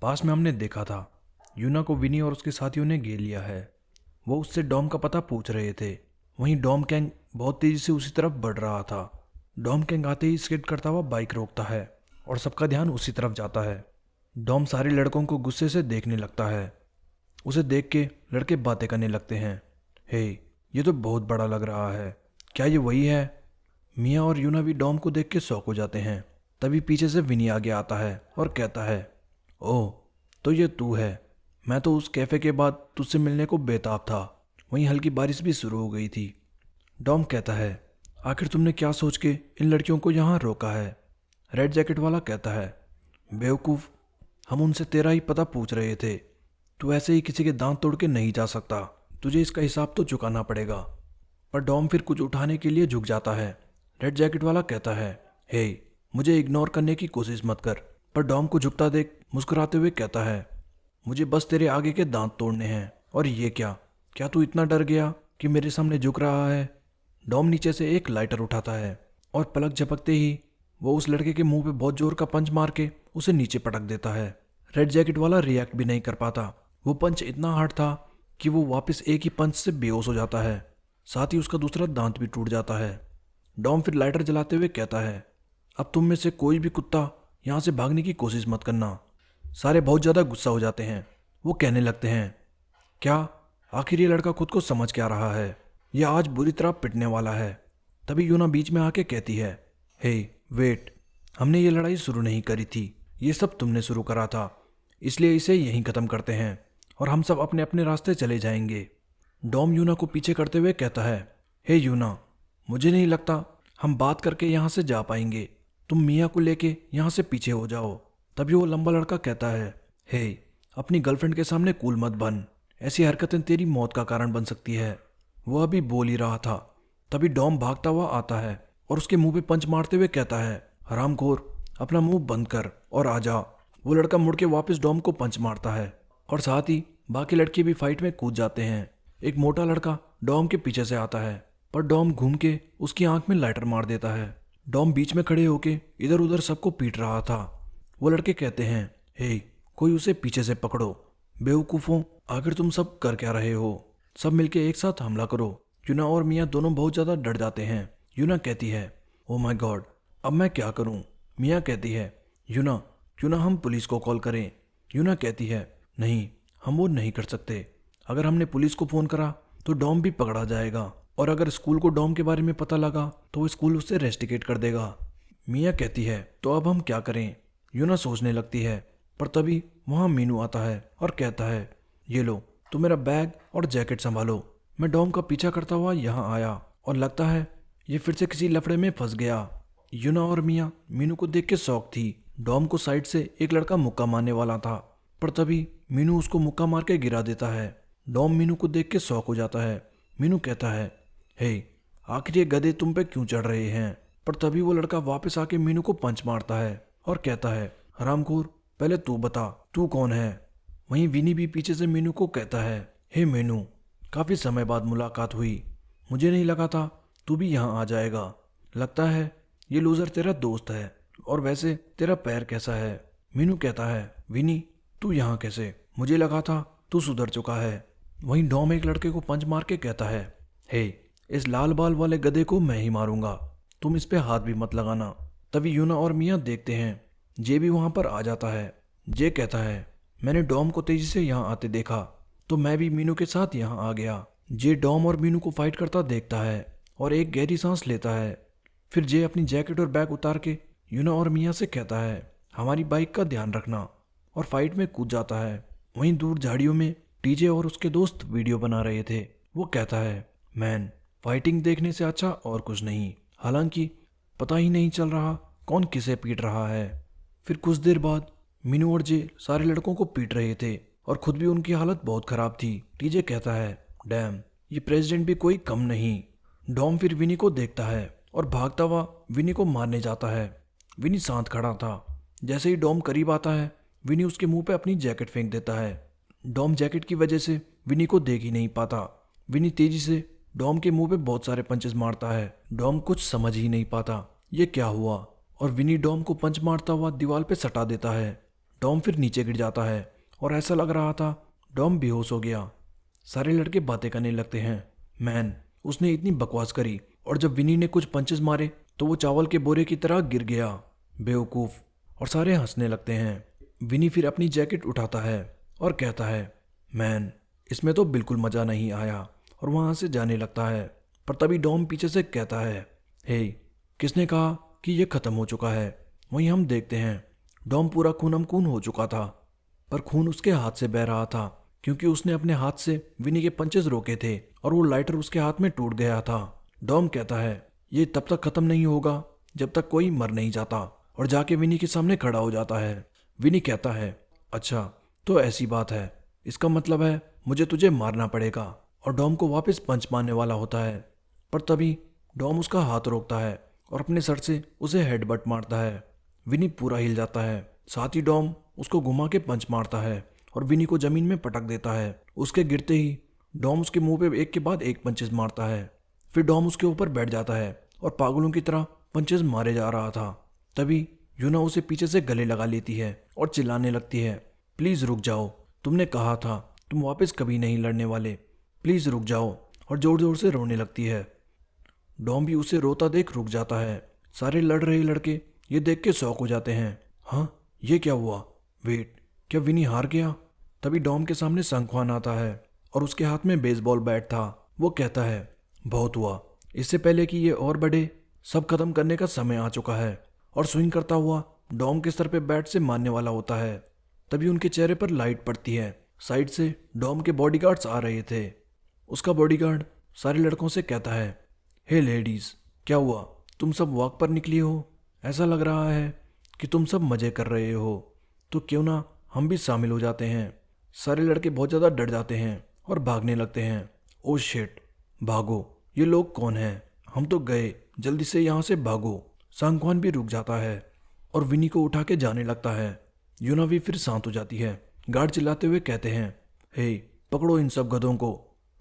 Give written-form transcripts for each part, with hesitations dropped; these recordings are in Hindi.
पास में हमने देखा था यूना को विनी और उसके साथियों ने घेर लिया है। वो उससे डॉम का पता पूछ रहे थे। वहीं डॉम कैंग बहुत तेजी से उसी तरफ बढ़ रहा था। डॉम कैंग आते ही स्किड करता हुआ बाइक रोकता है और सबका ध्यान उसी तरफ जाता है। डॉम सारे लड़कों को गुस्से से देखने लगता है। उसे देख के लड़के बातें करने लगते हैं। हे, ये तो बहुत बड़ा लग रहा है। क्या ये वही है? मिया और यूना भी डॉम को देख के शॉक हो जाते हैं। तभी पीछे से विनी आगे आता है और कहता है, ओह, तो ये तू है। मैं तो उस कैफ़े के बाद तुझसे मिलने को बेताब था। वहीं हल्की बारिश भी शुरू हो गई थी। डॉम कहता है, आखिर तुमने क्या सोच के इन लड़कियों को यहाँ रोका है? रेड जैकेट वाला कहता है, बेवकूफ़, हम उनसे तेरा ही पता पूछ रहे थे। तू ऐसे ही किसी के दांत तोड़ के नहीं जा सकता। तुझे इसका हिसाब तो चुकाना पड़ेगा। पर डॉम फिर कुछ उठाने के लिए झुक जाता है। रेड जैकेट वाला कहता है, हे, मुझे इग्नोर करने की कोशिश मत कर। पर डॉम को झुकता देख मुस्कुराते हुए कहता है, मुझे बस तेरे आगे के दांत तोड़ने हैं। और ये क्या? क्या तू इतना डर गया कि मेरे सामने झुक रहा है? डॉम नीचे से एक लाइटर उठाता है और पलक झपकते ही वो उस लड़के के मुंह पे बहुत जोर का पंच मार के उसे नीचे पटक देता है। रेड जैकेट वाला रिएक्ट भी नहीं कर पाता। वो पंच इतना हार्ड था कि वो वापस एक ही पंच से बेहोश हो जाता है। साथ ही उसका दूसरा दांत भी टूट जाता है। डॉम फिर लाइटर जलाते हुए कहता है, अब तुम में से कोई भी कुत्ता यहाँ से भागने की कोशिश मत करना। सारे बहुत ज़्यादा गुस्सा हो जाते हैं। वो कहने लगते हैं, क्या आखिर ये लड़का खुद को समझ क्या रहा है? यह आज बुरी तरह पिटने वाला है। तभी यूना बीच में आके कहती है, हे वेट, हमने ये लड़ाई शुरू नहीं करी थी। ये सब तुमने शुरू करा था। इसलिए इसे यहीं ख़त्म करते हैं और हम सब अपने अपने रास्ते चले जाएंगे। डॉम यूना को पीछे करते हुए कहता है, हे यूना, मुझे नहीं लगता हम बात करके यहाँ से जा पाएंगे। तुम मिया को लेके यहाँ से पीछे हो जाओ। तभी वो लंबा लड़का कहता है, हे, अपनी गर्लफ्रेंड के सामने कूल मत बन। ऐसी हरकतें तेरी मौत का कारण बन सकती है। वो अभी बोल ही रहा था, तभी डॉम भागता हुआ आता है और उसके मुंह पे पंच मारते हुए कहता है, हरामखोर, अपना मुंह बंद कर और आ जा। वो लड़का मुड़ के वापस डॉम को पंच मारता है और साथ ही बाकी लड़के भी फाइट में कूद जाते हैं। एक मोटा लड़का डॉम के पीछे से आता है, पर डॉम घूम के उसकी आंख में लाइटर मार देता है। डॉम बीच में खड़े होके इधर उधर सबको पीट रहा था। वो लड़के कहते हैं, हे, कोई उसे पीछे से पकड़ो। बेवकूफ़ों, आखिर तुम सब कर क्या रहे हो? सब मिलके एक साथ हमला करो। यूना और मिया दोनों बहुत ज़्यादा डर जाते हैं। यूना कहती है, ओ माय गॉड, अब मैं क्या करूं? मिया कहती है, यूना, क्यों ना हम पुलिस को कॉल करें? यूना कहती है, नहीं, हम वो नहीं कर सकते। अगर हमने पुलिस को फ़ोन करा तो डॉम भी पकड़ा जाएगा, और अगर स्कूल को डॉम के बारे में पता लगा तो वो स्कूल उससे रेस्टिकेट कर देगा। मिया कहती है, तो अब हम क्या करें? यूना सोचने लगती है, पर तभी वहाँ मीनू आता है और कहता है, ये लो, तुम मेरा बैग और जैकेट संभालो। मैं डॉम का पीछा करता हुआ यहाँ आया और लगता है ये फिर से किसी लफड़े में फंस गया। यूना और मिया मीनू को देख के शौक थी। डॉम को साइड से एक लड़का मुक्का मारने वाला था, पर तभी मीनू उसको मुक्का मार के गिरा देता है। डॉम मीनू को देख के शौक हो जाता है। मीनू कहता है, हे, आखिर ये गधे तुम पे क्यों चढ़ रहे हैं? पर तभी वो लड़का वापस आके मीनू को पंच मारता है और कहता है, हरामखोर, पहले तू बता, तू कौन है? वहीं विनी भी पीछे से मीनू को कहता है, हे मीनू, काफ़ी समय बाद मुलाकात हुई। मुझे नहीं लगा था तू भी यहाँ आ जाएगा। लगता है ये लूज़र तेरा दोस्त है। और वैसे तेरा पैर कैसा है? मीनू कहता है, विनी, तू यहाँ कैसे? मुझे लगा था तू सुधर चुका है। वहीं डॉम एक लड़के को पंच मार के कहता है, हे, इस लाल बाल वाले गधे को मैं ही मारूंगा। तुम इस पे हाथ भी मत लगाना। तभी यूना और मिया देखते हैं जे भी वहाँ पर आ जाता है। जे कहता है, मैंने डॉम को तेजी से यहाँ आते देखा तो मैं भी मीनू के साथ यहाँ आ गया। जे डॉम और मीनू को फाइट करता देखता है और एक गहरी सांस लेता है। फिर जे अपनी जैकेट और बैग उतार के यूना और मिया से कहता है, हमारी बाइक का ध्यान रखना, और फाइट में कूद जाता है। वहीं दूर झाड़ियों में टीजे और उसके दोस्त वीडियो बना रहे थे। वो कहता है, मैन, फाइटिंग देखने से अच्छा और कुछ नहीं। हालांकि पता ही नहीं चल रहा कौन किसे पीट रहा है। फिर कुछ देर बाद मीनू और जे सारे लड़कों को पीट रहे थे और खुद भी उनकी हालत बहुत खराब थी। टीजे कहता है, डैम, ये प्रेसिडेंट भी कोई कम नहीं। डॉम फिर विनी को देखता है और भागता हुआ विनी को मारने जाता है। विनी शांत खड़ा था। जैसे ही डॉम करीब आता है, विनी उसके मुंह पे अपनी जैकेट फेंक देता है। डॉम जैकेट की वजह से विनी को देख ही नहीं पाता। विनी तेजी से डॉम के मुंह पे बहुत सारे पंचेस मारता है। डॉम कुछ समझ ही नहीं पाता ये क्या हुआ, और विनी डॉम को पंच मारता हुआ दीवार पे सटा देता है। डॉम फिर नीचे गिर जाता है और ऐसा लग रहा था डॉम बेहोश हो गया। सारे लड़के बातें करने लगते हैं। मैन, उसने इतनी बकवास करी और जब विनी ने कुछ पंचेस मारे तो वो चावल के बोरे की तरह गिर गया। बेवकूफ़। और सारे हंसने लगते हैं। विनी फिर अपनी जैकेट उठाता है और कहता है, मैन, इसमें तो बिल्कुल मज़ा नहीं आया, और वहाँ से जाने लगता है। पर तभी डॉम पीछे से कहता है, हे, किसने कहा कि ये ख़त्म हो चुका है? वहीं हम देखते हैं डॉम पूरा खूनम खून हो चुका था, पर खून उसके हाथ से बह रहा था क्योंकि उसने अपने हाथ से विनी के पंचेस रोके थे और वो लाइटर उसके हाथ में टूट गया था। डॉम कहता है, ये तब तक ख़त्म नहीं होगा जब तक कोई मर नहीं जाता, और जाके विनी के सामने खड़ा हो जाता है। विनी कहता है, अच्छा तो ऐसी बात है, इसका मतलब है मुझे तुझे मारना पड़ेगा, और डॉम को वापस पंच मारने वाला होता है। पर तभी डॉम उसका हाथ रोकता है और अपने सर से उसे हेडबट मारता है। विनी पूरा हिल जाता है। साथ ही डॉम उसको घुमा के पंच मारता है और विनी को जमीन में पटक देता है। उसके गिरते ही डॉम उसके मुंह पे एक के बाद एक पंचेस मारता है। फिर डॉम उसके ऊपर बैठ जाता है और पागलों की तरह पंचेस मारे जा रहा था। तभी यूना उसे पीछे से गले लगा लेती है और चिल्लाने लगती है, प्लीज़ रुक जाओ, तुमने कहा था तुम वापस कभी नहीं लड़ने वाले, प्लीज़ रुक जाओ, और ज़ोर ज़ोर से रोने लगती है। डॉम भी उसे रोता देख रुक जाता है। सारे लड़ रहे लड़के ये देख के शौक हो जाते हैं। हाँ, ये क्या हुआ? वेट, क्या विनी हार गया? तभी डॉम के सामने संगख्वान आता है और उसके हाथ में बेसबॉल बैट था। वो कहता है, बहुत हुआ, इससे पहले कि ये और बढ़े, सब खत्म करने का समय आ चुका है, और स्विंग करता हुआ डॉम के सर पे बैट से मारने वाला होता है। तभी उनके चेहरे पर लाइट पड़ती है। साइड से डॉम के बॉडीगार्ड्स आ रहे थे। उसका बॉडीगार्ड सारे लड़कों से कहता है, हे लेडीज, क्या हुआ? तुम सब वॉक पर निकली हो? ऐसा लग रहा है कि तुम सब मज़े कर रहे हो, तो क्यों ना हम भी शामिल हो जाते हैं। सारे लड़के बहुत ज़्यादा डर जाते हैं और भागने लगते हैं। ओ शिट, भागो, ये लोग कौन हैं? हम तो गए, जल्दी से यहाँ से भागो। सांगवान भी रुक जाता है और विनी को उठा के जाने लगता है। यूना भी फिर शांत हो जाती है। गार्ड चिल्लाते हुए कहते हैं, हे, पकड़ो इन सब गधों को।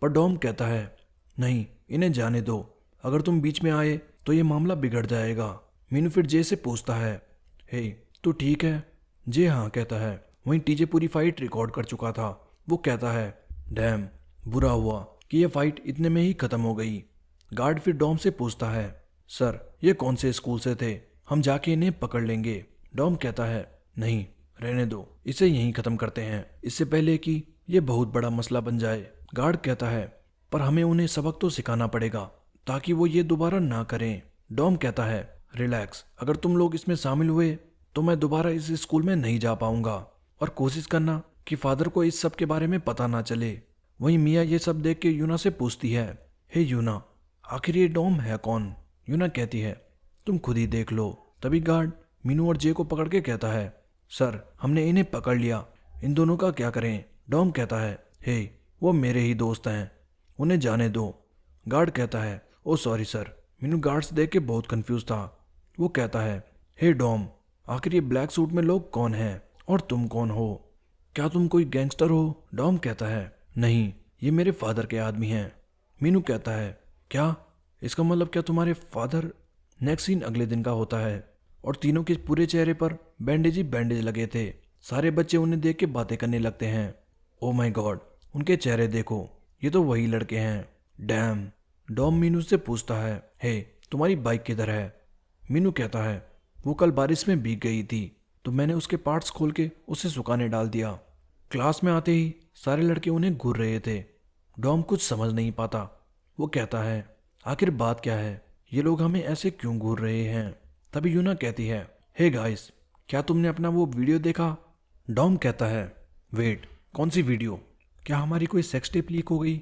पर डॉम कहता है, नहीं, इन्हें जाने दो, अगर तुम बीच में आए तो ये मामला बिगड़ जाएगा। मीनू फिर जे से पूछता है, हे, तू ठीक है? जे हाँ कहता है। वहीं टीजे पूरी फाइट रिकॉर्ड कर चुका था। वो कहता है, डैम, बुरा हुआ कि ये फाइट इतने में ही खत्म हो गई। गार्ड फिर डॉम से पूछता है, सर, ये कौन से स्कूल से थे? हम जाके इन्हें पकड़ लेंगे। डॉम कहता है, नहीं, रहने दो, इसे यहीं खत्म करते हैं, इससे पहले कि ये बहुत बड़ा मसला बन जाए। गार्ड कहता है, पर हमें उन्हें सबक तो सिखाना पड़ेगा ताकि वो ये दोबारा ना करें। डॉम कहता है, रिलैक्स, अगर तुम लोग इसमें शामिल हुए तो मैं दोबारा इस स्कूल में नहीं जा पाऊंगा, और कोशिश करना कि फादर को इस सब के बारे में पता ना चले। वहीं मिया ये सब देख के यूना से पूछती है, हे यूना, आखिर ये डॉम है कौन? यूना कहती है, तुम खुद ही देख लो। तभी गार्ड मीनू और जे को पकड़ के कहता है, सर, हमने इन्हें पकड़ लिया, इन दोनों का क्या करें? डॉम कहता है, हे, वो मेरे ही दोस्त हैं, उन्हें जाने दो। गार्ड कहता है, ओ सॉरी सर। मीनू गार्ड्स देख के बहुत कंफ्यूज था। वो कहता है, हे डॉम, आखिर ये ब्लैक सूट में लोग कौन हैं और तुम कौन हो? क्या तुम कोई गैंगस्टर हो? डॉम कहता है, नहीं, ये मेरे फादर के आदमी हैं। मीनू कहता है, क्या? इसका मतलब क्या तुम्हारे फादर? नेक्स्ट सीन अगले दिन का होता है और तीनों के पूरे चेहरे पर बैंडेज ही बैंडेज लगे थे। सारे बच्चे उन्हें देख के बातें करने लगते हैं। ओ माय गॉड, उनके चेहरे देखो, ये तो वही लड़के हैं। डैम। डॉम मीनू से पूछता है, हे, तुम्हारी बाइक किधर है? मीनू कहता है, वो कल बारिश में भीग गई थी तो मैंने उसके पार्ट्स खोल के उसे सुखाने डाल दिया। क्लास में आते ही सारे लड़के उन्हें घूर रहे थे। डॉम कुछ समझ नहीं पाता। वो कहता है, आखिर बात क्या है? ये लोग हमें ऐसे क्यों घूर रहे हैं? तभी यूना कहती है, हे गाइस, क्या तुमने अपना वो वीडियो देखा? डॉम कहता है, वेट, कौन सी वीडियो? क्या हमारी कोई सेक्स टेप लीक हो गई?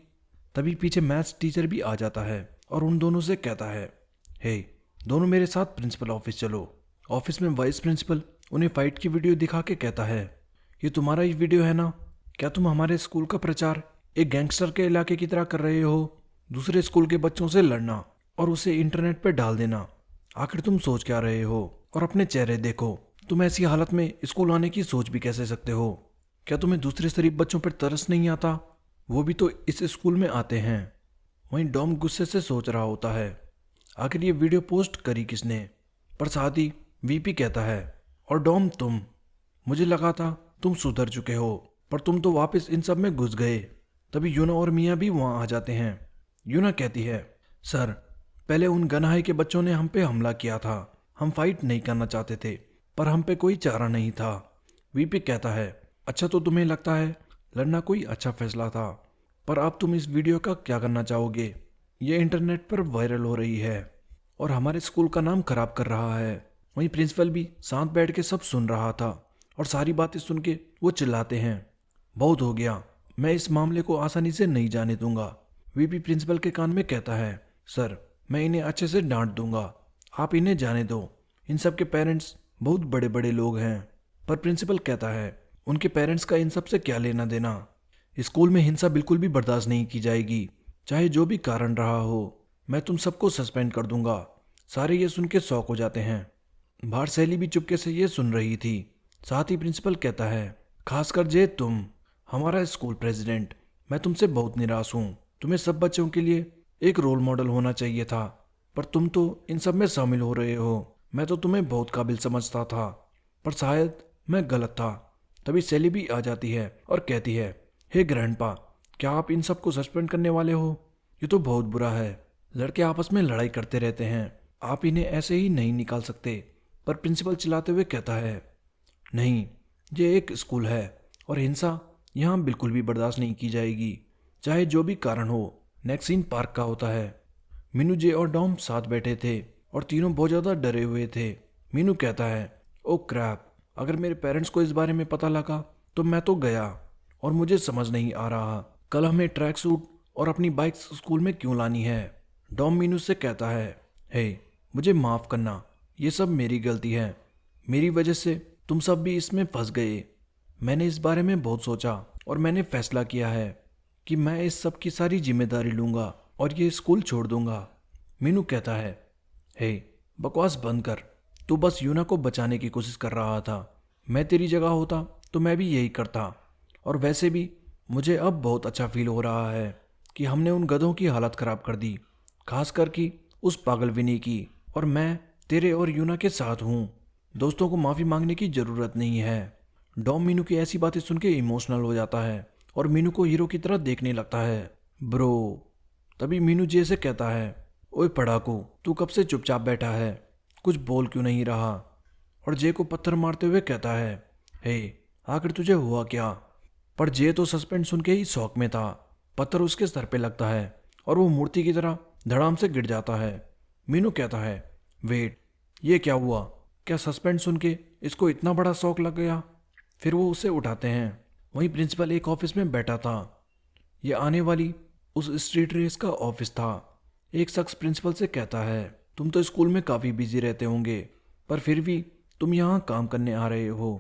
तभी पीछे मैथ्स टीचर भी आ जाता है और उन दोनों से कहता है, हे, दोनों मेरे साथ प्रिंसिपल ऑफिस चलो। ऑफिस में वाइस प्रिंसिपल उन्हें फाइट की वीडियो दिखा के कहता है, ये तुम्हारा ही वीडियो है ना? क्या तुम हमारे स्कूल का प्रचार एक गैंगस्टर के इलाके की तरह कर रहे हो? दूसरे स्कूल के बच्चों से लड़ना और उसे इंटरनेट पे डाल देना। आखिर तुम सोच क्या रहे हो? और अपने चेहरे देखो, तुम ऐसी हालत में स्कूल आने की सोच भी कैसे सकते हो? क्या तुम्हें दूसरे शरीफ बच्चों पर तरस नहीं आता? वो भी तो इस स्कूल में आते हैं। वहीं डॉम गुस्से से सोच रहा होता है, आखिर ये वीडियो पोस्ट करी किसने? पर साथ ही वीपी कहता है, और डॉम तुम? मुझे लगा था तुम सुधर चुके हो, पर तुम तो वापस इन सब में घुस गए। तभी यूना और मियाँ भी वहाँ आ जाते हैं। यूना कहती है, सर, पहले उन गनहाई के बच्चों ने हम पे हमला किया था। हम फाइट नहीं करना चाहते थे, पर हम पे कोई चारा नहीं था। वीपी कहता है, अच्छा, तो तुम्हें लगता है लड़ना कोई अच्छा फैसला था, पर अब तुम इस वीडियो का क्या करना चाहोगे? ये इंटरनेट पर वायरल हो रही है और हमारे स्कूल का नाम खराब कर रहा है। वहीं प्रिंसिपल भी साथ बैठ के सब सुन रहा था और सारी बातें सुन के वो चिल्लाते हैं, बहुत हो गया, मैं इस मामले को आसानी से नहीं जाने दूंगा। वीपी प्रिंसिपल के कान में कहता है, सर, मैं इन्हें अच्छे से डांट दूंगा, आप इन्हें जाने दो। इन सब के पेरेंट्स बहुत बड़े बड़े लोग हैं। पर प्रिंसिपल कहता है, उनके पेरेंट्स का इन सब से क्या लेना देना। स्कूल में हिंसा बिल्कुल भी बर्दाश्त नहीं की जाएगी, चाहे जो भी कारण रहा हो। मैं तुम सबको सस्पेंड कर दूंगा। सारे ये सुन के शॉक हो जाते हैं। बाहर सहेली भी चुपके से ये सुन रही थी। साथ ही प्रिंसिपल कहता है, खासकर जे तुम, हमारा स्कूल प्रेसिडेंट, मैं तुमसे बहुत निराश हूँ। तुम्हें सब बच्चों के लिए एक रोल मॉडल होना चाहिए था, पर तुम तो इन सब में शामिल हो रहे हो। मैं तो तुम्हें बहुत काबिल समझता था, पर शायद मैं गलत था। तभी सैली भी आ जाती है और कहती है, हे ग्रैंडपा, क्या आप इन सबको सस्पेंड करने वाले हो? ये तो बहुत बुरा है। लड़के आपस में लड़ाई करते रहते हैं, आप इन्हें ऐसे ही नहीं निकाल सकते। पर प्रिंसिपल चिल्लाते हुए कहता है, नहीं, ये एक स्कूल है और हिंसा यहाँ बिल्कुल भी बर्दाश्त नहीं की जाएगी, चाहे जो भी कारण हो। नेक्स्ट सीन पार्क का होता है। मीनू, जे और डॉम साथ बैठे थे और तीनों बहुत ज़्यादा डरे हुए थे। मीनू कहता है, ओ क्रैप, अगर मेरे पेरेंट्स को इस बारे में पता लगा तो मैं तो गया, और मुझे समझ नहीं आ रहा कल हमें ट्रैक सूट और अपनी बाइक्स स्कूल में क्यों लानी है। डॉम मीनू से कहता है, हे, मुझे माफ़ करना, ये सब मेरी गलती है। मेरी वजह से तुम सब भी इसमें फंस गए। मैंने इस बारे में बहुत सोचा और मैंने फैसला किया है कि मैं इस सब की सारी जिम्मेदारी लूँगा और ये स्कूल छोड़ दूँगा। मीनू कहता है, हे, बकवास बंद कर, तू बस यूना को बचाने की कोशिश कर रहा था। मैं तेरी जगह होता तो मैं भी यही करता। और वैसे भी मुझे अब बहुत अच्छा फील हो रहा है कि हमने उन गधों की हालत ख़राब कर दी, खासकर कि उस पागल विनी की। और मैं तेरे और यूना के साथ हूँ। दोस्तों को माफ़ी मांगने की ज़रूरत नहीं है। डॉम मीनू की ऐसी बातें सुन के इमोशनल हो जाता है और मीनू को हीरो की तरह देखने लगता है। ब्रो। तभी मीनू जे से कहता है, ओए पढ़ाकू, तू कब से चुपचाप बैठा है, कुछ बोल क्यों नहीं रहा? और जे को पत्थर मारते हुए कहता है, हे, आखिर तुझे हुआ क्या? पर जे तो सस्पेंड सुन के ही शौक में था। पत्थर उसके सर पे लगता है और वो मूर्ति की तरह धड़ाम से गिर जाता है। मीनू कहता है, वेट, ये क्या हुआ? क्या सस्पेंड सुन के इसको इतना बड़ा शौक लग गया? फिर वो उसे उठाते हैं। वहीं प्रिंसिपल एक ऑफिस में बैठा था। ये आने वाली उस स्ट्रीट रेस का ऑफिस था। एक शख्स प्रिंसिपल से कहता है, तुम तो स्कूल में काफ़ी बिजी रहते होंगे, पर फिर भी तुम यहाँ काम करने आ रहे हो।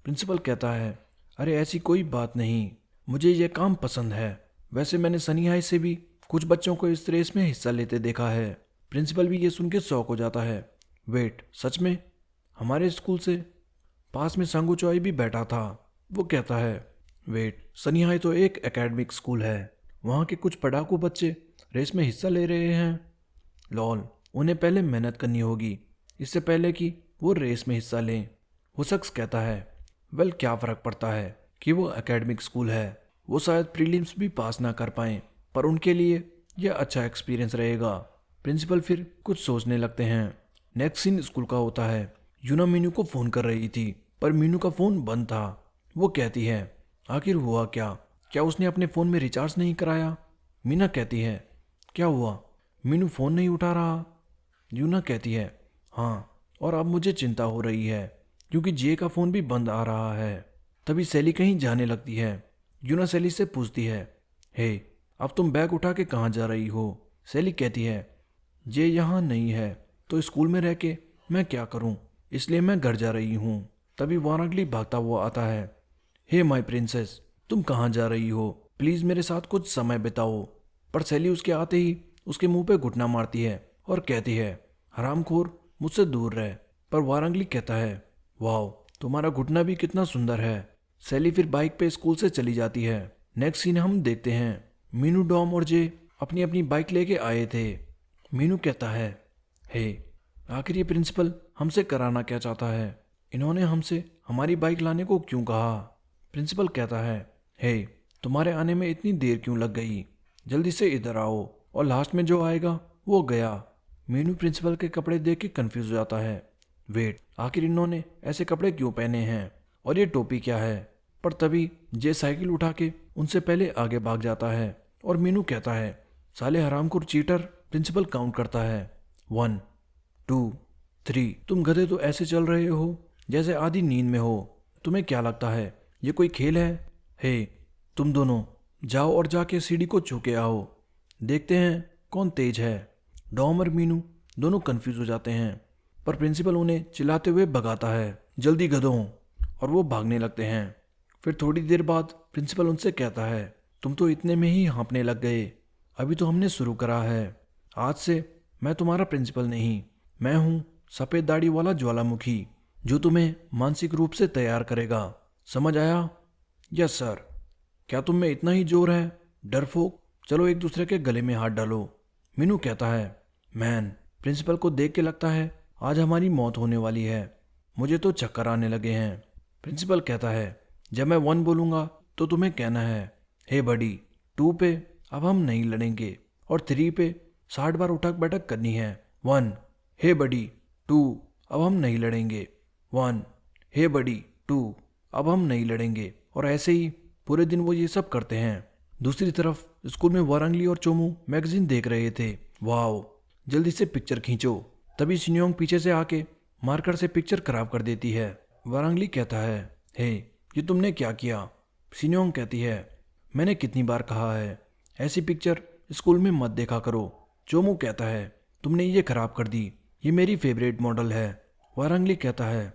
प्रिंसिपल कहता है, अरे ऐसी कोई बात नहीं, मुझे यह काम पसंद है। वैसे मैंने सनी हाई से भी कुछ बच्चों को इस रेस में हिस्सा लेते देखा है। प्रिंसिपल भी ये सुन के शौक हो जाता है। वेट, सच में? हमारे स्कूल से पास में संगू चौई भी बैठा था। वो कहता है, वेट, सनी हाई तो एक एकेडमिक स्कूल है, वहाँ के कुछ पढ़ाकू बच्चे रेस में हिस्सा ले रहे हैं। लॉल, उन्हें पहले मेहनत करनी होगी इससे पहले कि वो रेस में हिस्सा लें। वो शख्स कहता है, वेल, क्या फ़र्क पड़ता है कि वो एकेडमिक स्कूल है, वो शायद प्रीलिम्स भी पास ना कर पाएँ, पर उनके लिए यह अच्छा एक्सपीरियंस रहेगा। प्रिंसिपल फिर कुछ सोचने लगते हैं। नेक्स्ट सीन स्कूल का होता है। यूना मीनू को फ़ोन कर रही थी, पर मीनू का फ़ोन बंद था। वो कहती है, आखिर हुआ क्या? क्या उसने अपने फ़ोन में रिचार्ज नहीं कराया? मीना कहती है, क्या हुआ? मीनू फ़ोन नहीं उठा रहा। यूना कहती है, हाँ, और अब मुझे चिंता हो रही है क्योंकि जे का फ़ोन भी बंद आ रहा है। तभी सैली कहीं जाने लगती है। यूना सैली से पूछती है, हे, अब तुम बैग उठा के कहाँ जा रही हो? सैली कहती है, जे यहाँ नहीं है तो स्कूल में रह के मैं क्या करूँ, इसलिए मैं घर जा रही हूँ। तभी वारागली भागता हुआ आता है। हे माय प्रिंसेस, तुम कहाँ जा रही हो? प्लीज़ मेरे साथ कुछ समय बिताओ। पर सैली उसके आते ही उसके मुंह पे घुटना मारती है और कहती है, हरामखोर, मुझसे दूर रह। पर वारांगली कहता है, वाह, तुम्हारा घुटना भी कितना सुंदर है। सैली फिर बाइक पे स्कूल से चली जाती है। नेक्स्ट सीन हम देखते हैं, मीनू, डॉम और जे अपनी अपनी बाइक लेके आए थे। मीनू कहता है, हे, आखिर ये प्रिंसिपल हमसे कराना क्या चाहता है? इन्होंने हमसे हमारी बाइक लाने को क्यों कहा? प्रिंसिपल कहता है, हे, तुम्हारे आने में इतनी देर क्यों लग गई? जल्दी से इधर आओ, और लास्ट में जो आएगा वो गया। मीनू प्रिंसिपल के कपड़े देख के कंफ्यूज हो जाता है। वेट, आखिर इन्होंने ऐसे कपड़े क्यों पहने हैं, और ये टोपी क्या है? पर तभी जे साइकिल उठा के उनसे पहले आगे भाग जाता है और मीनू कहता है, साले हरामखोर चीटर। प्रिंसिपल काउंट करता है, 1 2 3। तुम गधे तो ऐसे चल रहे हो जैसे आधी नींद में हो। तुम्हें क्या लगता है ये कोई खेल है? हे, तुम दोनों जाओ और जाके सीढ़ी को छू के आओ, देखते हैं कौन तेज है। डॉम और मीनू दोनों कंफ्यूज हो जाते हैं, पर प्रिंसिपल उन्हें चिल्लाते हुए भगाता है, जल्दी गधों, और वो भागने लगते हैं। फिर थोड़ी देर बाद प्रिंसिपल उनसे कहता है, तुम तो इतने में ही हाँफने लग गए, अभी तो हमने शुरू करा है। आज से मैं तुम्हारा प्रिंसिपल नहीं, मैं हूँ सफ़ेद दाढ़ी वाला ज्वालामुखी, जो तुम्हें मानसिक रूप से तैयार करेगा। समझ आया? Yes sir. क्या तुम में इतना ही जोर है डरपोक? चलो एक दूसरे के गले में हाथ डालो। मीनू कहता है, मैन, प्रिंसिपल को देख के लगता है आज हमारी मौत होने वाली है, मुझे तो चक्कर आने लगे हैं। प्रिंसिपल कहता है, जब मैं 1 बोलूँगा तो तुम्हें कहना है, हे बडी। 2 पे अब हम नहीं लड़ेंगे, और 3 पे 60 बार उठक बैठक करनी है। 1, हे बडी। 2, अब हम नहीं लड़ेंगे। 1, हे बडी। 2, अब हम नहीं लड़ेंगे। और ऐसे ही पूरे दिन वो ये सब करते हैं। दूसरी तरफ स्कूल में वारंगली और चोमू मैगजीन देख रहे थे। वाओ, जल्दी से पिक्चर खींचो। तभी शिन्योंग पीछे से आके मार्कर से पिक्चर खराब कर देती है। वारंगली कहता है, हे, ये तुमने क्या किया? शिन्योंग कहती है, मैंने कितनी बार कहा है ऐसी पिक्चर स्कूल में मत देखा करो। चोमू कहता है, तुमने ये खराब कर दी, ये मेरी फेवरेट मॉडल है। वारंगली कहता है,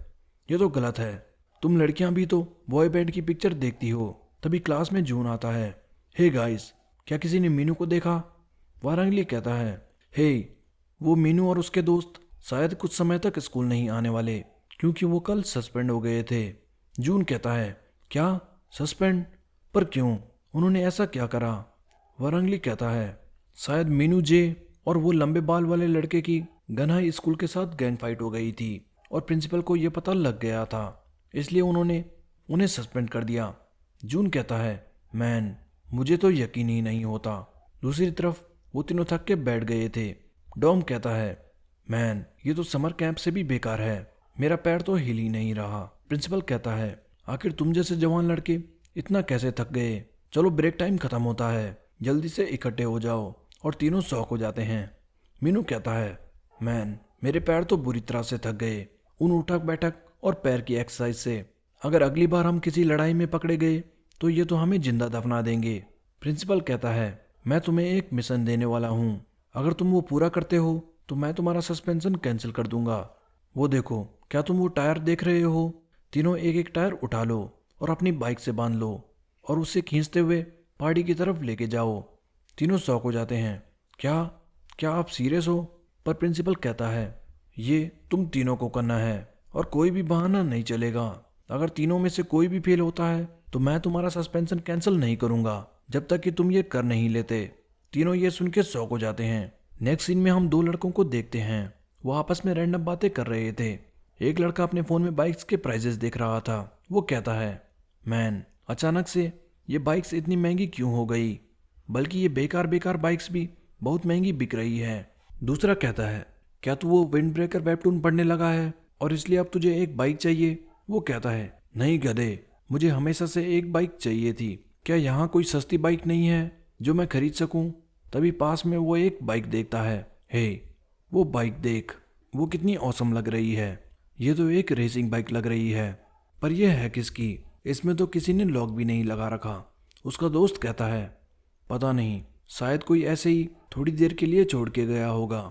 ये तो गलत है, तुम लड़कियां भी तो बॉय बैंड की पिक्चर देखती हो। तभी क्लास में जून आता है, हे गाइस, क्या किसी ने मीनू को देखा? वारंगली कहता है, हे, वो मीनू और उसके दोस्त शायद कुछ समय तक स्कूल नहीं आने वाले, क्योंकि वो कल सस्पेंड हो गए थे। जून कहता है, क्या सस्पेंड? पर क्यों? उन्होंने ऐसा क्या करा? वारंगली कहता है, शायद मीनू जे और वो लंबे बाल वाले लड़के की गनहाई स्कूल के साथ गैंग फाइट हो गई थी, और प्रिंसिपल को यह पता लग गया था, इसलिए उन्होंने उन्हें सस्पेंड कर दिया। जून कहता है, मैन, मुझे तो यकीन ही नहीं होता। दूसरी तरफ वो तीनों थक के बैठ गए थे। डॉम कहता है, मैन, ये तो समर कैंप से भी बेकार है, मेरा पैर तो हिल ही नहीं रहा। प्रिंसिपल कहता है, आखिर तुम जैसे जवान लड़के इतना कैसे थक गए? चलो ब्रेक टाइम खत्म होता है, जल्दी से इकट्ठे हो जाओ। और तीनों शौक हो जाते हैं। मीनू कहता है, मैन, मेरे पैर तो बुरी तरह से थक गए उन उठक बैठक और पैर की एक्सरसाइज से। अगर अगली बार हम किसी लड़ाई में पकड़े गए तो ये तो हमें जिंदा दफना देंगे। प्रिंसिपल कहता है, मैं तुम्हें एक मिशन देने वाला हूँ, अगर तुम वो पूरा करते हो तो मैं तुम्हारा सस्पेंशन कैंसिल कर दूंगा। वो देखो, क्या तुम वो टायर देख रहे हो? तीनों एक एक टायर उठा लो और अपनी बाइक से बांध लो और उसे खींचते हुए पहाड़ी की तरफ लेके जाओ। तीनों शौक हो जाते हैं। क्या क्या आप सीरियस हो? पर प्रिंसिपल कहता है, ये तुम तीनों को करना है और कोई भी बहाना नहीं चलेगा। अगर तीनों में से कोई भी फेल होता है तो मैं तुम्हारा सस्पेंशन कैंसिल नहीं करूंगा जब तक कि तुम ये कर नहीं लेते। तीनों ये सुन के शौक हो जाते हैं। नेक्स्ट सीन में हम 2 लड़कों को देखते हैं। वो आपस में रैंडम बातें कर रहे थे। एक लड़का अपने फ़ोन में बाइक्स के प्राइजेस देख रहा था। वो कहता है, मैन, अचानक से ये बाइक्स इतनी महंगी क्यों हो गई? बल्कि ये बेकार बेकार बाइक्स भी बहुत महंगी बिक रही है। दूसरा कहता है, क्या तू वो विंड ब्रेकर वेबटून पढ़ने लगा है और इसलिए अब तुझे एक बाइक चाहिए? वो कहता है, नहीं गधे, मुझे हमेशा से एक बाइक चाहिए थी। क्या यहाँ कोई सस्ती बाइक नहीं है जो मैं खरीद सकूं? तभी पास में वो एक बाइक देखता है। हे, वो बाइक देख, वो कितनी औसम लग रही है। ये तो एक रेसिंग बाइक लग रही है, पर यह है किसकी? इसमें तो किसी ने लॉक भी नहीं लगा रखा। उसका दोस्त कहता है, पता नहीं, शायद कोई ऐसे ही थोड़ी देर के लिए छोड़ के गया होगा।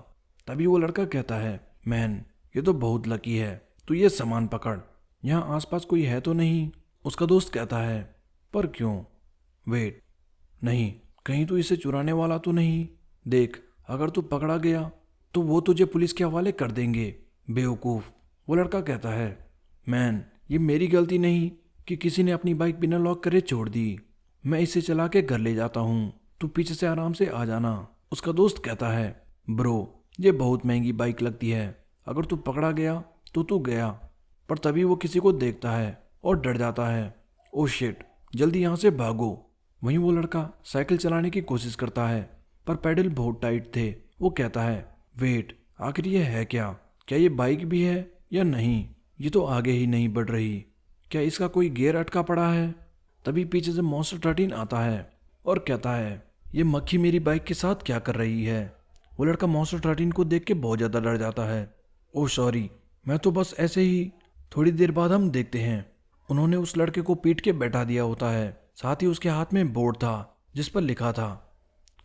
तभी वो लड़का कहता है, मैन, ये तो बहुत लकी है, तू ये सामान पकड़, यहाँ आसपास कोई है तो नहीं? उसका दोस्त कहता है, पर क्यों? वेट, नहीं, कहीं तू इसे चुराने वाला तो नहीं? देख, अगर तू पकड़ा गया तो वो तुझे पुलिस के हवाले कर देंगे, बेवकूफ़। वो लड़का कहता है, मैन, ये मेरी गलती नहीं कि किसी ने अपनी बाइक बिना लॉक करे छोड़ दी। मैं इसे चला के घर ले जाता हूँ, तू पीछे से आराम से आ जाना। उसका दोस्त कहता है, ब्रो, ये बहुत महंगी बाइक लगती है, अगर तू पकड़ा गया तो तू गया। पर तभी वो किसी को देखता है और डर जाता है। ओ शिट, जल्दी यहाँ से भागो। वहीं वो लड़का साइकिल चलाने की कोशिश करता है पर पैडल बहुत टाइट थे। वो कहता है, वेट, आखिर ये है क्या? क्या ये बाइक भी है या नहीं? ये तो आगे ही नहीं बढ़ रही। क्या इसका कोई गियर अटका पड़ा है? तभी पीछे से मॉन्स्टर 13 आता है और कहता है, ये मक्खी मेरी बाइक के साथ क्या कर रही है? वो लड़का मॉन्स्टर 13 को देख के बहुत ज़्यादा डर जाता है। ओह सॉरी, मैं तो बस ऐसे ही। थोड़ी देर बाद हम देखते हैं उन्होंने उस लड़के को पीट के बैठा दिया होता है। साथ ही उसके हाथ में बोर्ड था जिस पर लिखा था,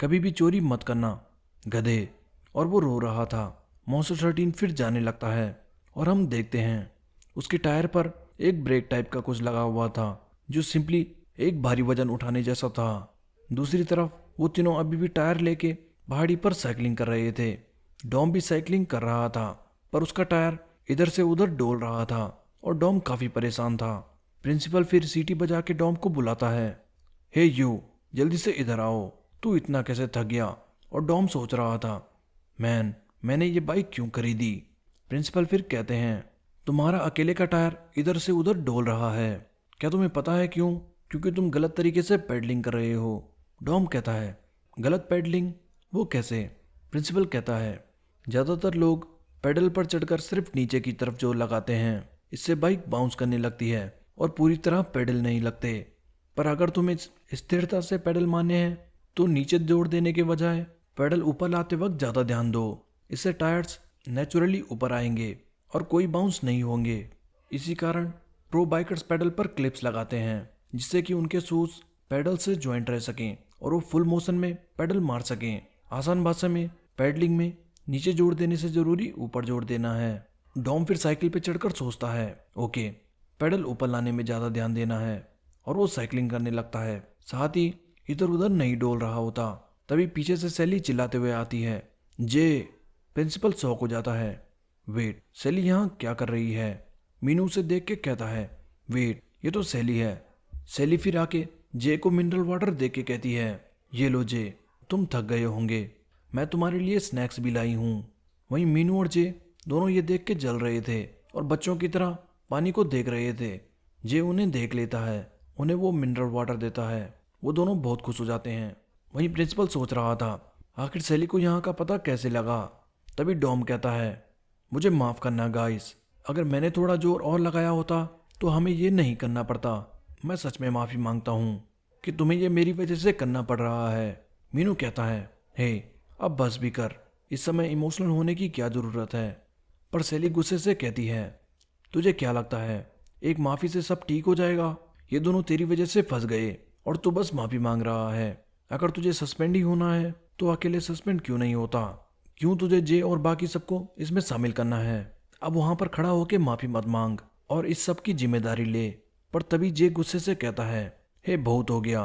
कभी भी चोरी मत करना गधे। और वो रो रहा था। मॉन्स्टर 13 फिर जाने लगता है और हम देखते हैं उसके टायर पर एक ब्रेक टाइप का कुछ लगा हुआ था जो सिंपली एक भारी वजन उठाने जैसा था। दूसरी तरफ वो तीनों अभी भी टायर लेके पहाड़ी पर साइकिलिंग कर रहे थे। डॉम भी साइकिलिंग कर रहा था पर उसका टायर इधर से उधर डोल रहा था और डॉम काफी परेशान था। प्रिंसिपल फिर सीटी बजा के डॉम को बुलाता है, हे यू, जल्दी से इधर आओ। तू इतना कैसे थक गया? और डॉम सोच रहा था, मैंने ये बाइक क्यों खरीदी? प्रिंसिपल फिर कहते हैं, तुम्हारा अकेले का टायर इधर से उधर डोल रहा है। क्या तुम्हें पता है क्यों? क्योंकि तुम गलत तरीके से पेडलिंग कर रहे हो। डॉम कहता है, गलत पेडलिंग? वो कैसे? प्रिंसिपल कहता है, ज़्यादातर लोग पेडल पर चढ़कर सिर्फ नीचे की तरफ जोर लगाते हैं, इससे बाइक बाउंस करने लगती है और पूरी तरह पेडल नहीं लगते। पर अगर तुम्हें स्थिरता से पेडल मारने हैं तो नीचे जोर देने के बजाय पेडल ऊपर लाते वक्त ज़्यादा ध्यान दो। इससे टायर्स नेचुरली ऊपर आएंगे और कोई बाउंस नहीं होंगे। इसी कारण प्रो बाइकर्स पेडल पर क्लिप्स लगाते हैं जिससे कि उनके शूज पेडल से ज्वाइंट रह सकें और वो फुल मोशन में पेडल मार सकें। आसान भाषा में पेडलिंग में नीचे जोर देने से जरूरी ऊपर जोर देना है। डॉम फिर साइकिल पे चढ़कर सोचता है, ओके, पेडल ऊपर लाने में ज़्यादा ध्यान देना है और वो साइकिलिंग करने लगता है। साथ ही इधर उधर नहीं डोल रहा होता। तभी पीछे से सैली चिल्लाते हुए आती है, जे। प्रिंसिपल शॉक हो जाता है, वेट, सैली यहाँ क्या कर रही है? मीनू उसे देख के कहता है, वेट, ये तो सैली है। सैली फिर आके जे को मिनरल वाटर दे के कहती है, ये लो जे, तुम थक गए होंगे, मैं तुम्हारे लिए स्नैक्स भी लाई हूँ। वहीं मीनू और जे दोनों ये देख के जल रहे थे और बच्चों की तरह पानी को देख रहे थे। जे उन्हें देख लेता है, उन्हें वो मिनरल वाटर देता है। वो दोनों बहुत खुश हो जाते हैं। वहीं प्रिंसिपल सोच रहा था, आखिर सैली को यहाँ का पता कैसे लगा? तभी डॉम कहता है, मुझे माफ़ करना गाइस, अगर मैंने थोड़ा जोर और लगाया होता तो हमें ये नहीं करना पड़ता। मैं सच में माफ़ी मांगता हूँ कि तुम्हें ये मेरी वजह से करना पड़ रहा है। मीनू कहता है, हे, अब बस भी कर, इस समय इमोशनल होने की क्या ज़रूरत है? पर सैली गुस्से से कहती है, तुझे क्या लगता है एक माफ़ी से सब ठीक हो जाएगा? ये दोनों तेरी वजह से फंस गए और तू बस माफ़ी मांग रहा है। अगर तुझे सस्पेंड ही होना है तो अकेले सस्पेंड क्यों नहीं होता? क्यों तुझे जे और बाकी सबको इसमें शामिल करना है? अब वहाँ पर खड़ा होकर माफ़ी मत मांग और इस सब की जिम्मेदारी ले। पर तभी जे गुस्से से कहता है, हे, बहुत हो गया,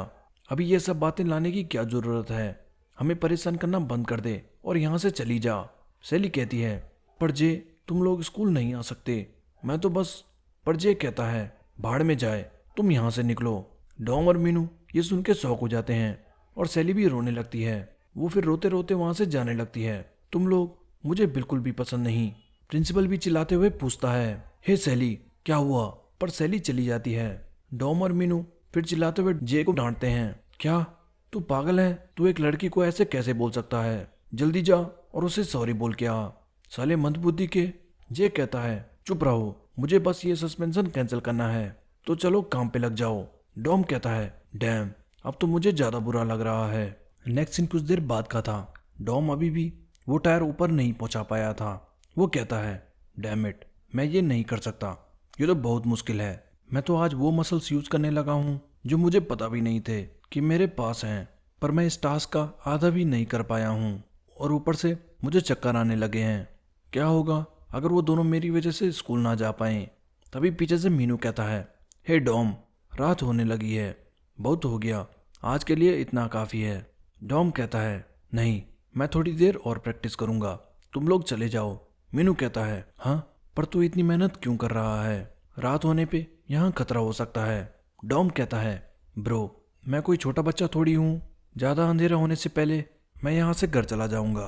अभी ये सब बातें लाने की क्या ज़रूरत है? हमें परेशान करना बंद कर दे और यहाँ से चली जा। सैली कहती है, पर जे, तुम लोग स्कूल नहीं आ सकते, मैं तो बस। पर जे कहता है, भाड़ में जाए, तुम यहाँ से निकलो। डॉम और मीनू ये सुन के शौक हो जाते हैं और सैली भी रोने लगती है। वो फिर रोते रोते वहाँ से जाने लगती है। तुम लोग मुझे बिल्कुल भी पसंद नहीं। प्रिंसिपल भी चिल्लाते हुए पूछता है, हे सैली, क्या हुआ? पर सैली चली जाती है। डॉम और मीनू फिर चिल्लाते हुए जे को डांटते हैं, क्या तू पागल है? तू एक लड़की को ऐसे कैसे बोल सकता है? जल्दी जा और उसे सॉरी बोल के आ, साले मंदबुद्धि के। जे कहता है, चुप रहो, मुझे बस ये सस्पेंशन कैंसिल करना है, तो चलो काम पे लग जाओ। डॉम कहता है, डैम, अब तो मुझे ज़्यादा बुरा लग रहा है। नेक्स्ट सीन कुछ देर बाद का था। डॉम अभी भी वो टायर ऊपर नहीं पहुंचा पाया था। वो कहता है, डैम इट, मैं ये नहीं कर सकता, ये तो बहुत मुश्किल है। मैं तो आज वो मसल्स यूज़ करने लगा हूँ जो मुझे पता भी नहीं थे कि मेरे पास हैं, पर मैं इस टास्क का आधा भी नहीं कर पाया हूँ और ऊपर से मुझे चक्कर आने लगे हैं। क्या होगा अगर वो दोनों मेरी वजह से स्कूल ना जा पाएं? तभी पीछे से मीनू कहता है, हे डॉम, रात होने लगी है, बहुत हो गया, आज के लिए इतना काफ़ी है। डॉम कहता है, नहीं, मैं थोड़ी देर और प्रैक्टिस करूँगा, तुम लोग चले जाओ। मीनू कहता है, हाँ, पर तू इतनी मेहनत क्यों कर रहा है? रात होने पे यहाँ खतरा हो सकता है। डॉम कहता है, ब्रो, मैं कोई छोटा बच्चा थोड़ी हूँ, ज़्यादा अंधेरा होने से पहले मैं यहाँ से घर चला जाऊँगा।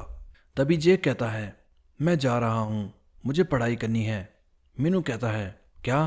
तभी जे कहता है, मैं जा रहा हूँ, मुझे पढ़ाई करनी है। मीनू कहता है, क्या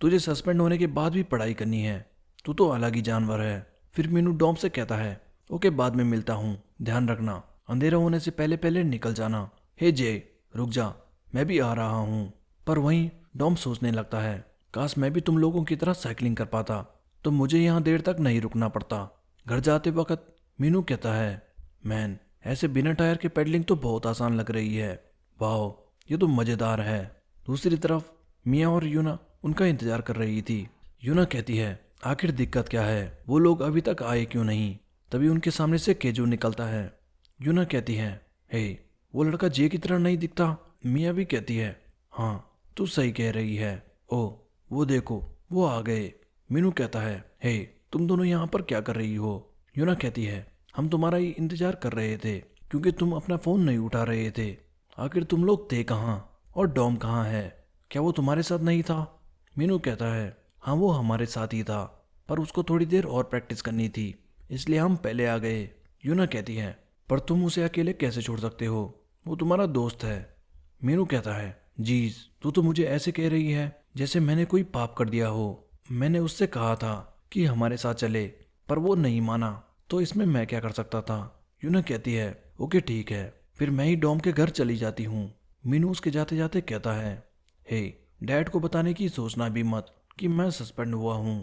तुझे सस्पेंड होने के बाद भी पढ़ाई करनी है? तू तो अलग ही जानवर है। फिर मीनू डॉम से कहता है, ओके बाद में मिलता हूँ, ध्यान रखना, अंधेरा होने से पहले पहले निकल जाना। हे जे, रुक जा, मैं भी आ रहा हूँ। पर वहीं डॉम सोचने लगता है, काश मैं भी तुम लोगों की तरह साइकिलिंग कर पाता तो मुझे यहाँ देर तक नहीं रुकना पड़ता। घर जाते वक्त मीनू कहता है, मैन ऐसे बिना टायर के पेडलिंग तो बहुत आसान लग रही है। वाह, ये तो मज़ेदार है। दूसरी तरफ मिया और यूना उनका इंतजार कर रही थी। यूना कहती है, आखिर दिक्कत क्या है, वो लोग अभी तक आए क्यों नहीं? तभी उनके सामने से केजू निकलता है। यूना कहती है, हे, वो लड़का जे की तरह नहीं दिखता। मिया भी कहती है, हाँ तू सही कह रही है। ओ वो देखो, वो आ गए। मीनू कहता है, हे, तुम दोनों यहाँ पर क्या कर रही हो? यूना कहती है, हम तुम्हारा ही इंतजार कर रहे थे क्योंकि तुम अपना फ़ोन नहीं उठा रहे थे। आखिर तुम लोग थे कहाँ? और डॉम कहाँ है? क्या वो तुम्हारे साथ नहीं था? मीनू कहता है, हाँ वो हमारे साथ ही था, पर उसको थोड़ी देर और प्रैक्टिस करनी थी, इसलिए हम पहले आ गए। यूना कहती है, पर तुम उसे अकेले कैसे छोड़ सकते हो? वो तुम्हारा दोस्त है। मीनू कहता है, जीज तू तो मुझे ऐसे कह रही है जैसे मैंने कोई पाप कर दिया हो। मैंने उससे कहा था कि हमारे साथ चले, पर वो नहीं माना, तो इसमें मैं क्या कर सकता था? यूना कहती है, ओके ठीक है, फिर मैं ही डॉम के घर चली जाती हूँ। मीनू उसके जाते जाते कहता है, हे, डैड को बताने की सोचना भी मत कि मैं सस्पेंड हुआ हूँ।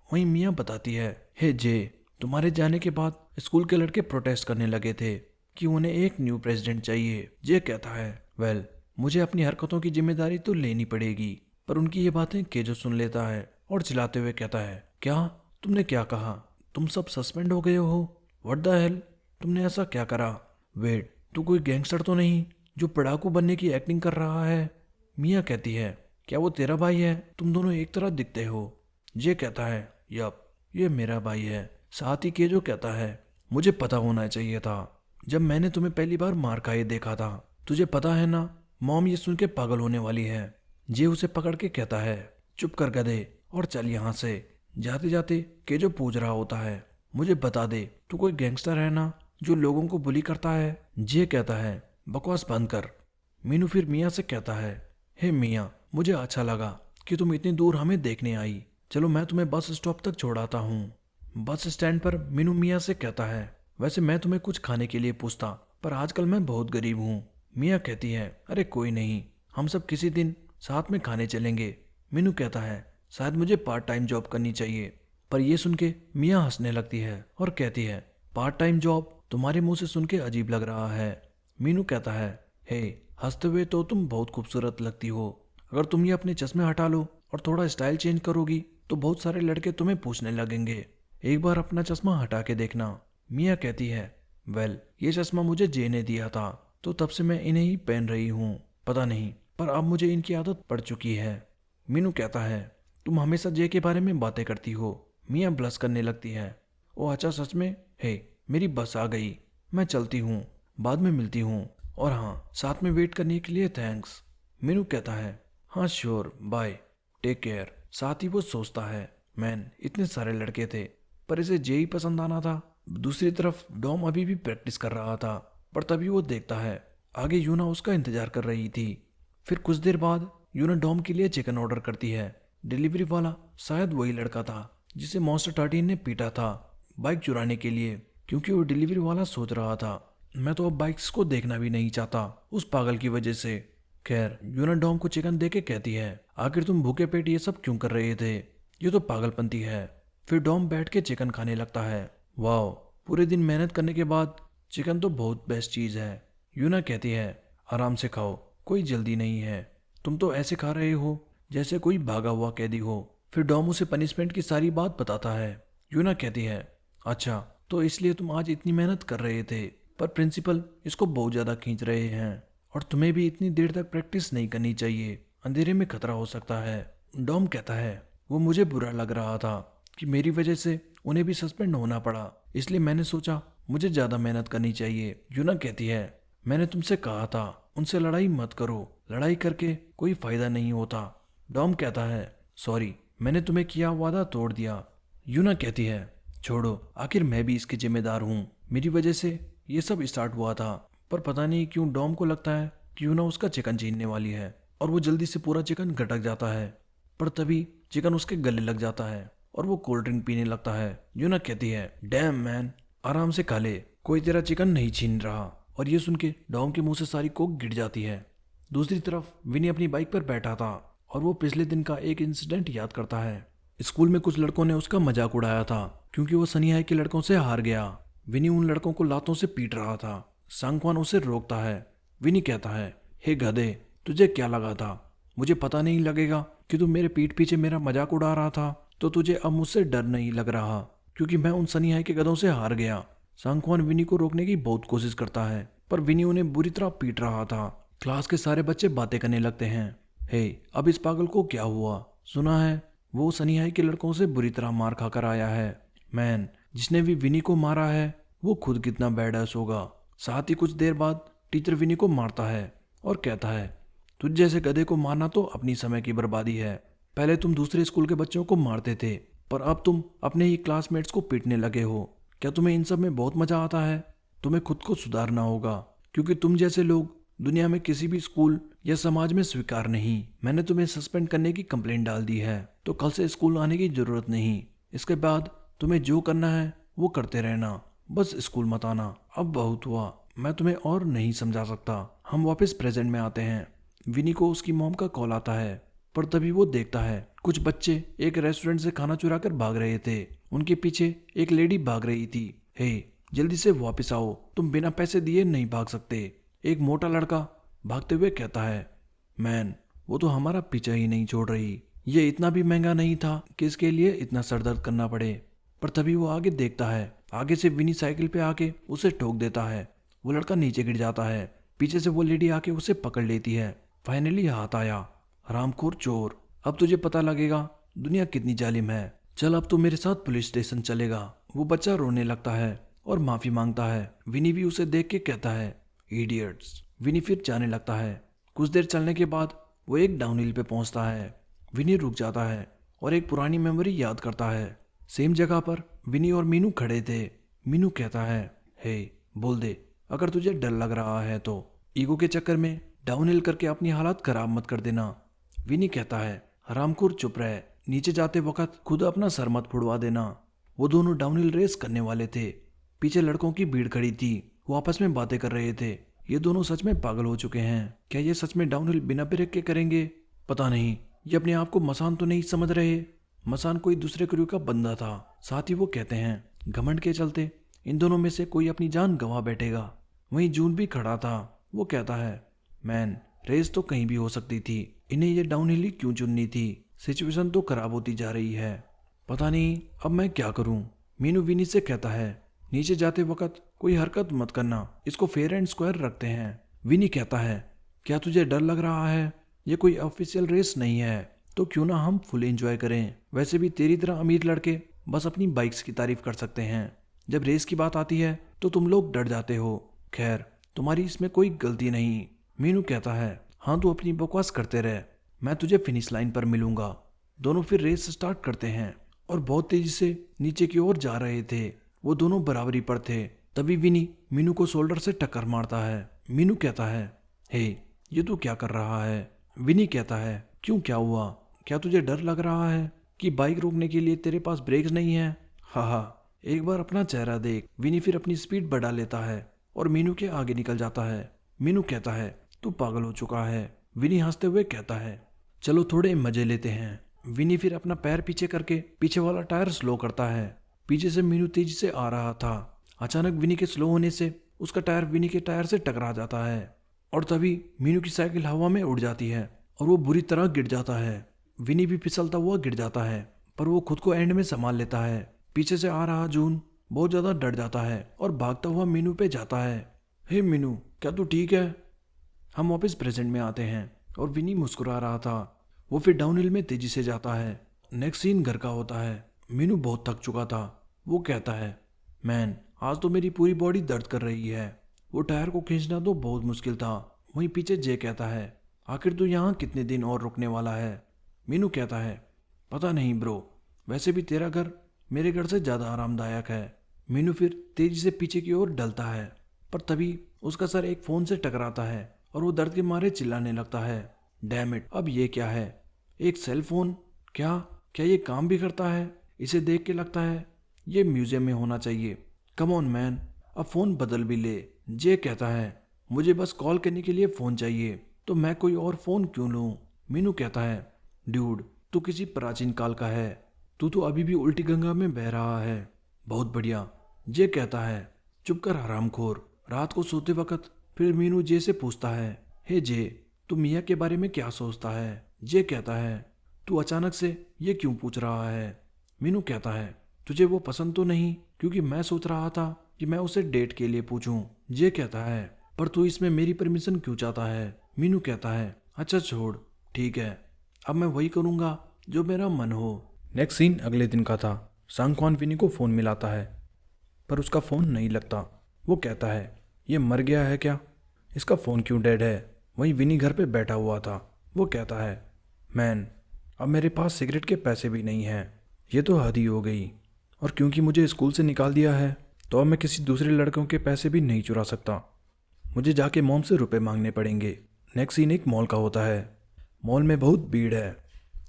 वहीं मियाँ बताती है, हे जे, तुम्हारे जाने के बाद स्कूल के लड़के प्रोटेस्ट करने लगे थे कि उन्हें एक न्यू प्रेसिडेंट चाहिए। जे कहता है, वेल मुझे अपनी हरकतों की जिम्मेदारी तो लेनी पड़ेगी। पर उनकी ये बातें केजो सुन लेता है और चिल्लाते हुए कहता है, क्या तुमने क्या कहा? तुम सब सस्पेंड हो गए हो? व्हाट द हेल, तुमने ऐसा क्या करा? वेट, तू कोई गैंगस्टर तो नहीं जो पढ़ाकू बनने की एक्टिंग कर रहा है? मिया कहती है, क्या वो तेरा भाई है? तुम दोनों एक तरह दिखते हो। जे कहता है, यप, ये मेरा भाई है। साथ ही केजो कहता है, मुझे पता होना चाहिए था जब मैंने तुम्हें पहली बार मार खाए देखा था। तुझे पता है ना, मॉम ये सुन के पागल होने वाली है। जे उसे पकड़ के कहता है, चुप कर गधे और चल यहाँ से। जाते जाते केजो पूछ रहा होता है, मुझे बता दे, तू कोई गैंगस्टर है ना जो लोगों को बुली करता है? जे कहता है, बकवास बंद कर। मीनू फिर मियाँ से कहता है, हे मियाँ, मुझे अच्छा लगा कि तुम इतनी दूर हमें देखने आई। चलो मैं तुम्हें बस स्टॉप तक छोड़ाता हूँ। बस स्टैंड पर मीनू मियाँ से कहता है, वैसे मैं तुम्हें कुछ खाने के लिए पूछता, पर आजकल मैं बहुत गरीब हूँ। मियाँ कहती है, अरे कोई नहीं, हम सब किसी दिन साथ में खाने चलेंगे। मीनू कहता है, शायद मुझे पार्ट टाइम जॉब करनी चाहिए। पर यह सुन के मियाँ हंसने लगती है और कहती है, पार्ट टाइम जॉब तुम्हारे मुंह से सुन के अजीब लग रहा है। मीनू कहता है, हे, हंसते हुए तो तुम बहुत खूबसूरत लगती हो। अगर तुम ये अपने चश्मे हटा लो और थोड़ा स्टाइल चेंज करोगी तो बहुत सारे लड़के तुम्हें पूछने लगेंगे। एक बार अपना चश्मा हटा के देखना। मियाँ कहती है, वेल ये चश्मा मुझे जे ने दिया था, तो तब से मैं इन्हें ही पहन रही हूँ। पता नहीं, पर अब मुझे इनकी आदत पड़ चुकी है। मीनू कहता है, तुम हमेशा जे के बारे में बातें करती हो। मियाँ ब्लश करने लगती है। ओ अच्छा, सच में? हे, मेरी बस आ गई, मैं चलती हूँ, बाद में मिलती हूँ। और हाँ, साथ में वेट करने के लिए थैंक्स। मीनू कहता है, हाँ श्योर, बाय, टेक केयर। साथ ही वो सोचता है, मैन इतने सारे लड़के थे पर इसे जे ही पसंद आना था। दूसरी तरफ डॉम अभी भी प्रैक्टिस कर रहा था, पर तभी वो देखता है आगे यूना उसका इंतजार कर रही थी। फिर कुछ देर बाद यूना डॉम के लिए चिकन ऑर्डर करती है। डिलीवरी वाला शायद वही लड़का था जिसे मॉन्स्टर 13 ने पीटा था बाइक चुराने के लिए, क्योंकि वो डिलीवरी वाला सोच रहा था, मैं तो अब बाइक्स को देखना भी नहीं चाहता उस पागल की वजह से। खैर, यूना डॉम को चिकन दे के कहती है, आखिर तुम भूखे पेट ये सब क्यों कर रहे थे? ये तो पागलपंती है। फिर डॉम बैठ के चिकन खाने लगता है। वाह, पूरे दिन मेहनत करने के बाद चिकन तो बहुत बेस्ट चीज़ है। यूना कहती है, आराम से खाओ, कोई जल्दी नहीं है। तुम तो ऐसे खा रहे हो जैसे कोई भागा हुआ कैदी हो। फिर डॉम उसे पनिशमेंट की सारी बात बताता है। यूना कहती है, अच्छा तो इसलिए तुम आज इतनी मेहनत कर रहे थे, पर प्रिंसिपल इसको बहुत ज़्यादा खींच रहे हैं और तुम्हें भी इतनी देर तक प्रैक्टिस नहीं करनी चाहिए, अंधेरे में खतरा हो सकता है। डॉम कहता है, वो मुझे बुरा लग रहा था कि मेरी वजह से उन्हें भी सस्पेंड होना पड़ा, इसलिए मैंने सोचा मुझे ज़्यादा मेहनत करनी चाहिए। यूना कहती है, मैंने तुमसे कहा था उनसे लड़ाई मत करो, लड़ाई करके कोई फायदा नहीं होता। डॉम कहता है, सॉरी, मैंने तुम्हें किया वादा तोड़ दिया। यूना कहती है, छोड़ो, आखिर मैं भी इसके जिम्मेदार हूँ, मेरी वजह से ये सब स्टार्ट हुआ था। पर पता नहीं क्यों डॉम को लगता है कि यूना उसका चिकन छीनने वाली है और वो जल्दी से पूरा चिकन गटक जाता है। पर तभी चिकन उसके गले लग जाता है और वो कोल्ड ड्रिंक पीने लगता है। यूना कहती है, डैम मैन, आराम से खा ले, कोई तेरा चिकन नहीं छीन रहा। और ये सुन के डॉम के मुंह से सारी कोक गिर जाती है। दूसरी तरफ विनी अपनी बाइक पर बैठा था और वो पिछले दिन का एक इंसिडेंट याद करता है। स्कूल में कुछ लड़कों ने उसका मजाक उड़ाया था क्योंकि वो सनी हाई के लड़कों से हार गया। विनी उन लड़कों को लातों से पीट रहा था। सांगक्वान उसे रोकता है। विनी कहता है, हे गधे, तुझे क्या लगा था मुझे पता नहीं लगेगा कि तू मेरे पीठ पीछे मेरा मजाक उड़ा रहा था? तो तुझे अब मुझसे डर नहीं लग रहा क्योंकि मैं उन सनी हाई के गधों से हार गया। सांगक्वान विनी को रोकने की बहुत कोशिश करता है पर विनी उन्हें बुरी तरह पीट रहा था। क्लास के सारे बच्चे बातें करने लगते हैं। हे, अब इस पागल को क्या हुआ? सुना है वो सनी हाई के लड़कों से बुरी तरह मार खाकर आया है। मैन, जिसने भी विनी को मारा है वो खुद कितना बैडअस होगा। साथ ही कुछ देर बाद टीचर विनी को मारता है और कहता है, तुझ जैसे गधे को मारना तो अपनी समय की बर्बादी है। पहले तुम दूसरे स्कूल के बच्चों को मारते थे पर अब तुम अपने ही क्लासमेट्स को पीटने लगे हो। क्या तुम्हें इन सब में बहुत मजा आता है? तुम्हें खुद को सुधारना होगा क्योंकि तुम जैसे लोग दुनिया में किसी भी स्कूल या समाज में स्वीकार नहीं। मैंने तुम्हें सस्पेंड करने की कंप्लेंट डाल दी है तो कल से स्कूल आने की जरूरत नहीं। इसके बाद तुम्हें जो करना है वो करते रहना, बस स्कूल मत आना। अब बहुत हुआ, मैं तुम्हें और नहीं समझा सकता। हम वापस प्रेजेंट में आते हैं। विनी को उसकी मॉम का कॉल आता है पर तभी वो देखता है कुछ बच्चे एक रेस्टोरेंट से खाना चुरा कर भाग रहे थे। उनके पीछे एक लेडी भाग रही थी। हे, जल्दी से वापस आओ, तुम बिना पैसे दिए नहीं भाग सकते। एक मोटा लड़का भागते हुए कहता है, मैन, वो तो हमारा पीछा ही नहीं छोड़ रही। ये इतना भी महंगा नहीं था कि इसके लिए इतना सरदर्द करना पड़े। पर तभी वो आगे देखता है, आगे से विनी साइकिल पे आके उसे ठोक देता है। वो लड़का नीचे गिर जाता है। पीछे से वो लेडी आके उसे पकड़ लेती है। फाइनली हाथ आया। हरामखोर चोर, अब तुझे पता लगेगा दुनिया कितनी जालिम है। चल, अब तो मेरे साथ पुलिस स्टेशन चलेगा। वो बच्चा रोने लगता है और माफी मांगता है। विनी भी उसे देख के कहता है, इडियट्स। विनी फिर जाने लगता है। कुछ देर चलने के बाद वो एक डाउनहिल पे पहुंचता है। विनी रुक जाता है और एक पुरानी मेमोरी याद करता है। सेम जगह पर विनी और मीनू खड़े थे। मीनू कहता है, हे, बोल दे अगर तुझे डर लग रहा है तो। ईगो के चक्कर में डाउनहिल करके अपनी हालत खराब मत कर देना। विनी कहता है, हरामखोर चुप रहे, नीचे जाते वक्त खुद अपना सर मत फुड़वा देना। वो दोनों डाउनहिल रेस करने वाले थे। पीछे लड़कों की भीड़ खड़ी थी, वो आपस में बातें कर रहे थे। ये दोनों सच में पागल हो चुके हैं। क्या ये सच में डाउनहिल बिना ब्रेक के करेंगे? पता नहीं, ये अपने आप को मसान तो नहीं समझ रहे। मसान कोई दूसरे क्रू का बंदा था। साथ ही वो कहते हैं, घमंड के चलते इन दोनों में से कोई अपनी जान गंवा बैठेगा। वहीं जून भी खड़ा था। वो कहता है, मैन, रेस तो कहीं भी हो सकती थी, इन्हें ये डाउनहिल ही क्यों चुननी थी? सिचुएशन तो खराब होती जा रही है, पता नहीं अब मैं क्या करूं। मीनू विनी से कहता है, नीचे जाते वक्त कोई हरकत मत करना, इसको फेयर एंड स्क्वायर रखते हैं। विनी कहता है, क्या तुझे डर लग रहा है? ये कोई ऑफिशियल रेस नहीं है तो क्यों ना हम फुल एंजॉय करें। वैसे भी तेरी तरह अमीर लड़के बस अपनी बाइक्स की तारीफ कर सकते हैं, जब रेस की बात आती है तो तुम लोग डर जाते हो। खैर, तुम्हारी इसमें कोई गलती नहीं। मीनू कहता है, हाँ तू अपनी बकवास करते रह, मैं तुझे फिनिश लाइन पर मिलूंगा। दोनों फिर रेस स्टार्ट करते हैं और बहुत तेजी से नीचे की ओर जा रहे थे। वो दोनों बराबरी पर थे। तभी विनी मीनू को शोल्डर से टक्कर मारता है। मीनू कहता है, हे, ये तू क्या कर रहा है? विनी कहता है, क्यों, क्या हुआ? क्या तुझे डर लग रहा है कि बाइक रोकने के लिए तेरे पास ब्रेक्स नहीं है? हा, एक बार अपना चेहरा देख। विनी फिर अपनी स्पीड बढ़ा लेता है और मीनू के आगे निकल जाता है। मीनू कहता है, तू पागल हो चुका है। विनी हंसते हुए कहता है, चलो थोड़े मजे लेते हैं। विनी फिर अपना पैर पीछे करके पीछे वाला टायर स्लो करता है। पीछे से मीनू तेजी से आ रहा था। अचानक विनी के स्लो होने से उसका टायर विनी के टायर से टकरा जाता है और तभी मीनू की साइकिल हवा में उड़ जाती है और वो बुरी तरह गिर जाता है। विनी भी फिसलता हुआ गिर जाता है पर वो खुद को एंड में संभाल लेता है। पीछे से आ रहा जून बहुत ज्यादा डर जाता है और भागता हुआ मीनू पे जाता है। हे मीनू, क्या तू ठीक है? हम वापस प्रेजेंट में आते हैं और विनी मुस्कुरा रहा था। वो फिर डाउनहिल में तेजी से जाता है। नेक्स्ट सीन घर का होता है। मीनू बहुत थक चुका था। वो कहता है, मैन, आज तो मेरी पूरी बॉडी दर्द कर रही है। वो टायर को खींचना तो बहुत मुश्किल था। वहीं पीछे जे कहता है, आखिर तू यहाँ कितने दिन और रुकने वाला है? मीनू कहता है, पता नहीं ब्रो, वैसे भी तेरा घर मेरे घर से ज़्यादा आरामदायक है। मीनू फिर तेजी से पीछे की ओर ढलता है पर तभी उसका सर एक फ़ोन से टकराता है और वो दर्द के मारे चिल्लाने लगता है, डैम इट, अब ये क्या है? एक सेल फोन क्या क्या ये काम भी करता है? इसे देख के लगता है ये म्यूजियम में होना चाहिए। कम ऑन मैन, अब फ़ोन बदल भी ले। जे कहता है मुझे बस कॉल करने के लिए फ़ोन चाहिए, तो मैं कोई और फ़ोन क्यों लूँ? मीनू कहता है ड्यूड, तू किसी प्राचीन काल का है, तू तो अभी भी उल्टी गंगा में बह रहा है। बहुत बढ़िया। जे कहता है चुप कर हरामखोर। रात को सोते वक्त फिर मीनू जे से पूछता है, हे जे, तू मियाँ के बारे में क्या सोचता है? जे कहता है तू अचानक से ये क्यों पूछ रहा है? मीनू कहता है तुझे वो पसंद तो नहीं? क्योंकि मैं सोच रहा था कि मैं उसे डेट के लिए पूछूं। जे कहता है पर तू इसमें मेरी परमिशन क्यों चाहता है? मीनू कहता है अच्छा छोड़, ठीक है, अब मैं वही करूँगा जो मेरा मन हो। नेक्स्ट सीन अगले दिन का था। सांगक्वान विनी को फ़ोन मिलाता है पर उसका फ़ोन नहीं लगता। वो कहता है ये मर गया है क्या? इसका फ़ोन क्यों डेड है? वहीं विनी घर पे बैठा हुआ था। वो कहता है मैन, अब मेरे पास सिगरेट के पैसे भी नहीं हैं। ये तो हद ही हो गई। और क्योंकि मुझे स्कूल से निकाल दिया है तो अब मैं किसी दूसरे लड़कों के पैसे भी नहीं चुरा सकता। मुझे जाके मॉम से रुपए मांगने पड़ेंगे। नेक्स्ट सीन एक मॉल का होता है। मॉल में बहुत भीड़ है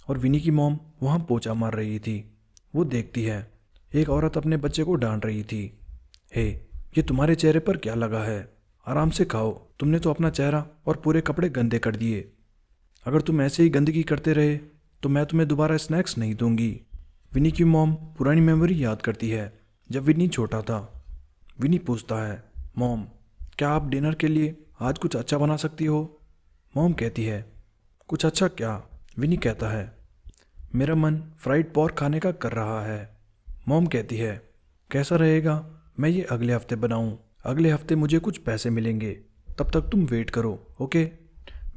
और विनी की मॉम वहाँ पोछा मार रही थी। वो देखती है एक औरत अपने बच्चे को डांट रही थी, हे, ये तुम्हारे चेहरे पर क्या लगा है? आराम से खाओ, तुमने तो अपना चेहरा और पूरे कपड़े गंदे कर दिए। अगर तुम ऐसे ही गंदगी करते रहे तो मैं तुम्हें दोबारा स्नैक्स नहीं दूंगी। विनी की मॉम पुरानी मेमोरी याद करती है जब विनी छोटा था। विनी पूछता है मॉम, क्या आप डिनर के लिए आज कुछ अच्छा बना सकती हो? मॉम कहती है कुछ अच्छा क्या? विनी कहता है मेरा मन फ्राइड पोर्क खाने का कर रहा है। मॉम कहती है कैसा रहेगा मैं ये अगले हफ्ते बनाऊं? अगले हफ्ते मुझे कुछ पैसे मिलेंगे, तब तक तुम वेट करो, ओके?